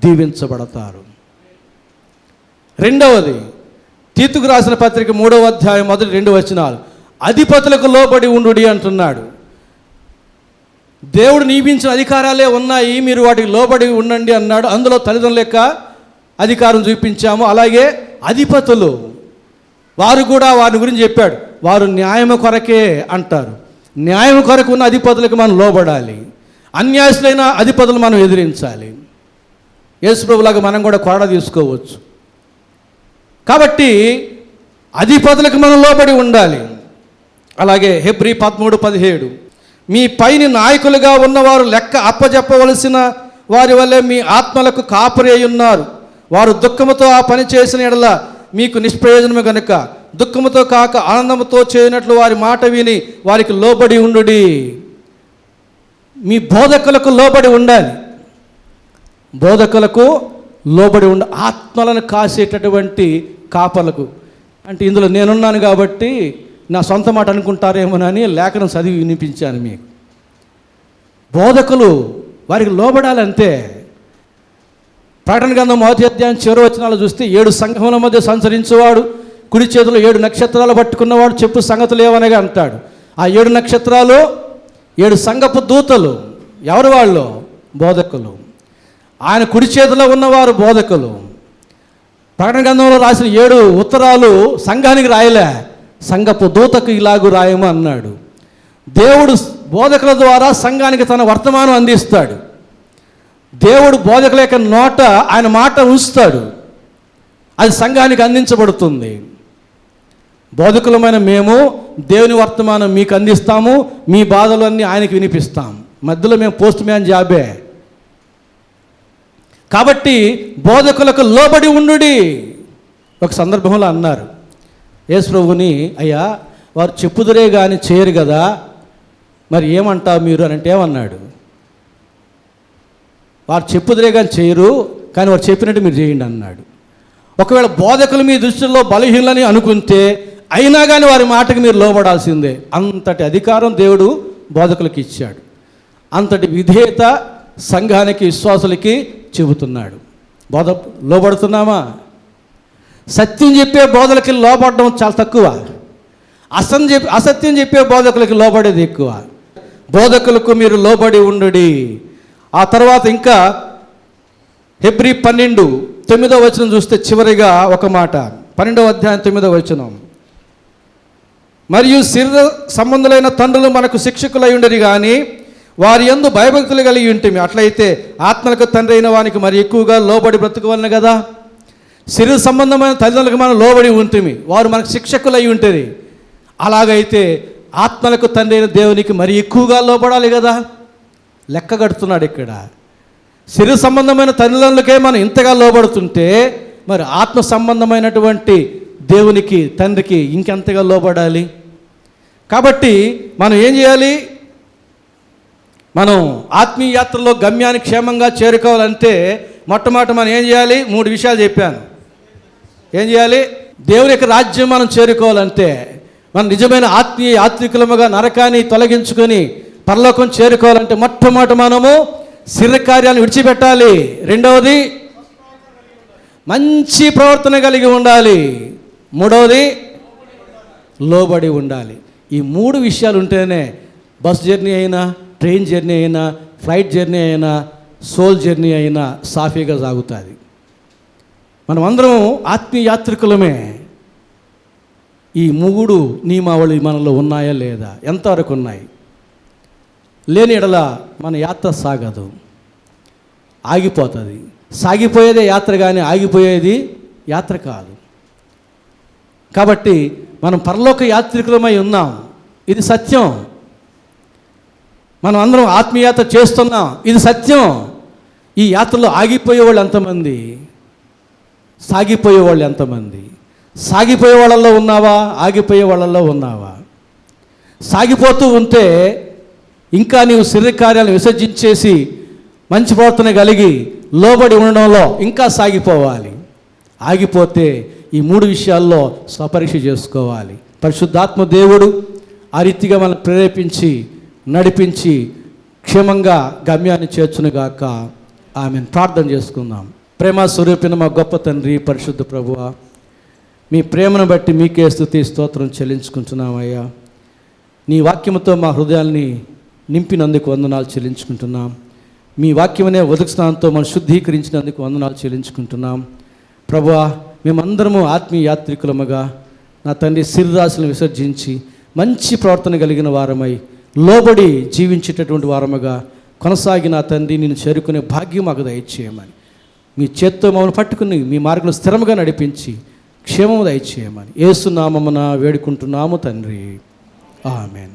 Speaker 2: దీవించబడతారు. రెండవది, తీతుకు రాసిన పత్రిక 3వ అధ్యాయం 1-2 వచనాలు, అధిపతులకు లోబడి ఉండుడి అంటున్నాడు. దేవుడు నియమించిన అధికారాలే ఉన్నాయి, మీరు వాటికి లోబడి ఉండండి అన్నాడు. అందులో తల్లిదండ్రుల యొక్క అధికారం చూపించాము. అలాగే అధిపతులు, వారు కూడా వారి గురించి చెప్పాడు. వారు న్యాయము కొరకే అంటారు. న్యాయం కొరకు ఉన్న అధిపతులకు మనం లోబడాలి. అన్యాయస్తులైన అధిపతులు మనం ఎదిరించాలి. యేసు ప్రభులాగా మనం కూడా కొరడ తీసుకోవచ్చు. కాబట్టి అధిపతులకు మనం లోబడి ఉండాలి. అలాగే హెబ్రీ 13:17, మీ పైన నాయకులుగా ఉన్నవారు లెక్క అప్పజెప్పవలసిన వారి వల్లే మీ ఆత్మలకు కాపరి అయి ఉన్నారు. వారు దుఃఖముతో ఆ పని చేసిన ఎడల మీకు నిష్ప్రయోజనము కనుక దుఃఖముతో కాక ఆనందముతో చేయనట్లు వారి మాట విని వారికి లోబడి ఉండుడి. మీ బోధకులకు లోబడి ఉండాలి. బోధకులకు లోబడి ఆత్మలను కాసేటటువంటి కాపలకు. అంటే ఇందులో నేనున్నాను కాబట్టి నా సొంత మాట అనుకుంటారేమోనని లేఖనం చదివి వినిపించాను మీకు. బోధకులు వారికి లోబడాలంతే. ప్రకటన గ్రంథం 1వ అధ్యాయం చివరి వచనాలు చూస్తే 7 సంఘముల మధ్య సంచరించేవాడు, కుడి చేతిలో 7 నక్షత్రాలు పట్టుకున్నవాడు చెప్పు సంగతులు ఏమనగా అంటాడు. ఆ 7 నక్షత్రాలు 7 సంఘపు దూతలు. ఎవరు వాళ్ళు? బోధకులు. ఆయన కుడి చేతిలో ఉన్నవారు బోధకులు. ప్రకటన గ్రంథంలో రాసిన 7 ఉత్తరాలు సంఘానికి రాయలే, సంఘపు దూతకు ఇలాగూ రాయము అన్నాడు. దేవుడు బోధకుల ద్వారా సంఘానికి తన వర్తమానం అందిస్తాడు. దేవుడు బోధకుల యొక్క నోట ఆయన మాట ఉంచుతాడు, అది సంఘానికి అందించబడుతుంది. బోధకులమైన మేము దేవుని వర్తమానం మీకు అందిస్తాము, మీ బాధలన్నీ ఆయనకి వినిపిస్తాం. మధ్యలో మేము పోస్ట్ మ్యాన్ జాబే. కాబట్టి బోధకులకు లోబడి ఉండుడి. ఒక సందర్భంలో అన్నారు యేసు ప్రభువుని, అయ్యా వారు చెప్పుదురే కానీ చేయరు కదా, మరి ఏమంటావు మీరు అని అంటే ఏమన్నాడు? వారు చెప్పుదురే కానీ చేయరు, కానీ వారు చెప్పినట్టు మీరు చేయండి అన్నాడు. ఒకవేళ బోధకులు మీ దృష్టిలో బలహీనని అనుకుంటే అయినా కానీ వారి మాటకి మీరు లోబడాల్సిందే. అంతటి అధికారం దేవుడు బోధకులకు ఇచ్చాడు. అంతటి విధేయత సంఘానికి విశ్వాసులకి చెబుతున్నాడు. లోబడుతున్నామా? సత్యం చెప్పే బోధలకి లోబడడం చాలా తక్కువ, అసత్యం చెప్పే బోధకులకి లోబడేది ఎక్కువ. బోధకులకు మీరు లోబడి ఉండుడి. ఆ తర్వాత ఇంకా హెబ్రీ 12:9 వచనం చూస్తే చివరిగా ఒక మాట, 12వ అధ్యాయం 9వ వచనం, మరియు శరీర సంబంధులైన తండ్రులు మనకు శిక్షకులై ఉండరు కానీ వారి యందు భయభక్తులు కలిగి ఉంటుంది. అట్లయితే ఆత్మలకు తండ్రి అయిన వానికి మరి ఎక్కువగా లోబడి బ్రతుకోవాలని కదా. శరీర సంబంధమైన తల్లిదండ్రులకు మనం లోబడి ఉంటుంది, వారు మనకు శిక్షకులై ఉంటుంది. అలాగైతే ఆత్మలకు తండ్రి అయిన దేవునికి మరి ఎక్కువగా లోబడాలి కదా. లెక్క కడుతున్నాడు ఇక్కడ. శరీర సంబంధమైన తల్లిదండ్రులకే మనం ఇంతగా లోబడుతుంటే మరి ఆత్మ సంబంధమైనటువంటి దేవునికి తండ్రికి ఇంకెంతగా లోబడాలి. కాబట్టి మనం ఏం చేయాలి? మనం ఆత్మీయ యాత్రలో గమ్యాన్ని క్షేమంగా చేరుకోవాలంటే మొట్టమొదట మనం ఏం చేయాలి? 3 విషయాలు చెప్పాను. ఏం చేయాలి? దేవుని యొక్క రాజ్యం మనం చేరుకోవాలంటే, మనం నిజమైన ఆత్మీయ యాత్రికులముగా నరకాన్ని తొలగించుకొని పరలోకం చేరుకోవాలంటే మొట్టమొదట మనము శరీరకార్యాలను విడిచిపెట్టాలి. రెండవది మంచి ప్రవర్తన కలిగి ఉండాలి. మూడవది లోబడి ఉండాలి. ఈ 3 విషయాలు ఉంటేనే బస్ జర్నీ అయినా, ట్రైన్ జర్నీ అయినా, ఫ్లైట్ జర్నీ అయినా, సోల్ జర్నీ అయినా సాఫీగా సాగుతుంది. మనం అందరం ఆత్మీయ యాత్రికులమే. ఈ 3 నియమావళి మనలో ఉన్నాయా లేదా? ఎంతవరకు ఉన్నాయి? లేని ఎడల మన యాత్ర సాగదు, ఆగిపోతుంది. సాగిపోయేదే యాత్ర కానీ ఆగిపోయేది యాత్ర కాదు. కాబట్టి మనం పరలోక యాత్రికులమై ఉన్నాం, ఇది సత్యం. మనం అందరం ఆత్మీయత చేస్తున్నాం, ఇది సత్యం. ఈ యాత్రలో ఆగిపోయే వాళ్ళు ఎంతమంది? సాగిపోయే వాళ్ళు ఎంతమంది? సాగిపోయే వాళ్ళల్లో ఉన్నావా? ఆగిపోయే వాళ్ళల్లో ఉన్నావా? సాగిపోతూ ఉంటే ఇంకా నీవు శరీర కార్యాలను విసర్జించేసి మంచి ప్రవర్తన కలిగి లోబడి ఉండడంలో ఇంకా సాగిపోవాలి. ఆగిపోతే ఈ 3 విషయాల్లో స్వపరీక్ష చేసుకోవాలి. పరిశుద్ధాత్మ దేవుడు ఆ రీతిగా మనం ప్రేరేపించి నడిపించి క్షేమంగా గమ్యాన్ని చేర్చునుగాక. ఆమెను ప్రార్థన చేసుకుందాం. ప్రేమ స్వరూపిన మా గొప్ప తండ్రి, పరిశుద్ధ ప్రభువా, మీ ప్రేమను బట్టి మీకే స్తుతి స్తోత్రం చెల్లించుకుంటున్నామయ్యా. నీ వాక్యముతో మా హృదయాల్ని నింపినందుకు వందనాలు చెల్లించుకుంటున్నాం. మీ వాక్యమనే ఉదక స్నానంతో మనం శుద్ధీకరించినందుకు వందనాలు చెల్లించుకుంటున్నాం. ప్రభువా, మేమందరము ఆత్మీయ యాత్రికులముగా నా తండ్రి శరీరాశులను విసర్జించి మంచి ప్రవర్తన కలిగిన వారమై లోబడి జీవించేటటువంటి వారముగా కొనసాగిన తండ్రి నిన్ను చేరుకునే భాగ్యం మాకు దయచేయమని, మీ చేత్తో మమ్మల్ని పట్టుకుని మీ మార్గంలో స్థిరముగా నడిపించి క్షేమము దయచేయమని యేసు నామమున వేడుకుంటున్నాము తండ్రి. ఆమేన్.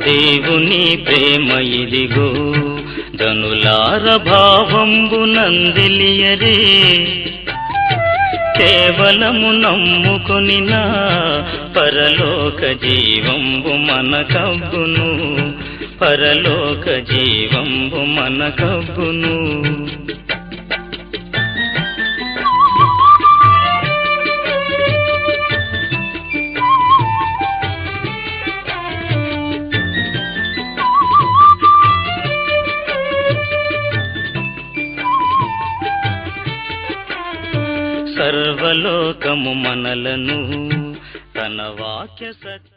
Speaker 1: దేవుని ప్రేమ ఇదిగో ధనులార భావంబు నందిలియరే, కేవలము నమ్ముకొని నా పరలోక జీవంబు మనకబ్బును, పరలోక జీవంబు మనకబ్బును. సర్వలోకము మనలను తన వాక్య సత్య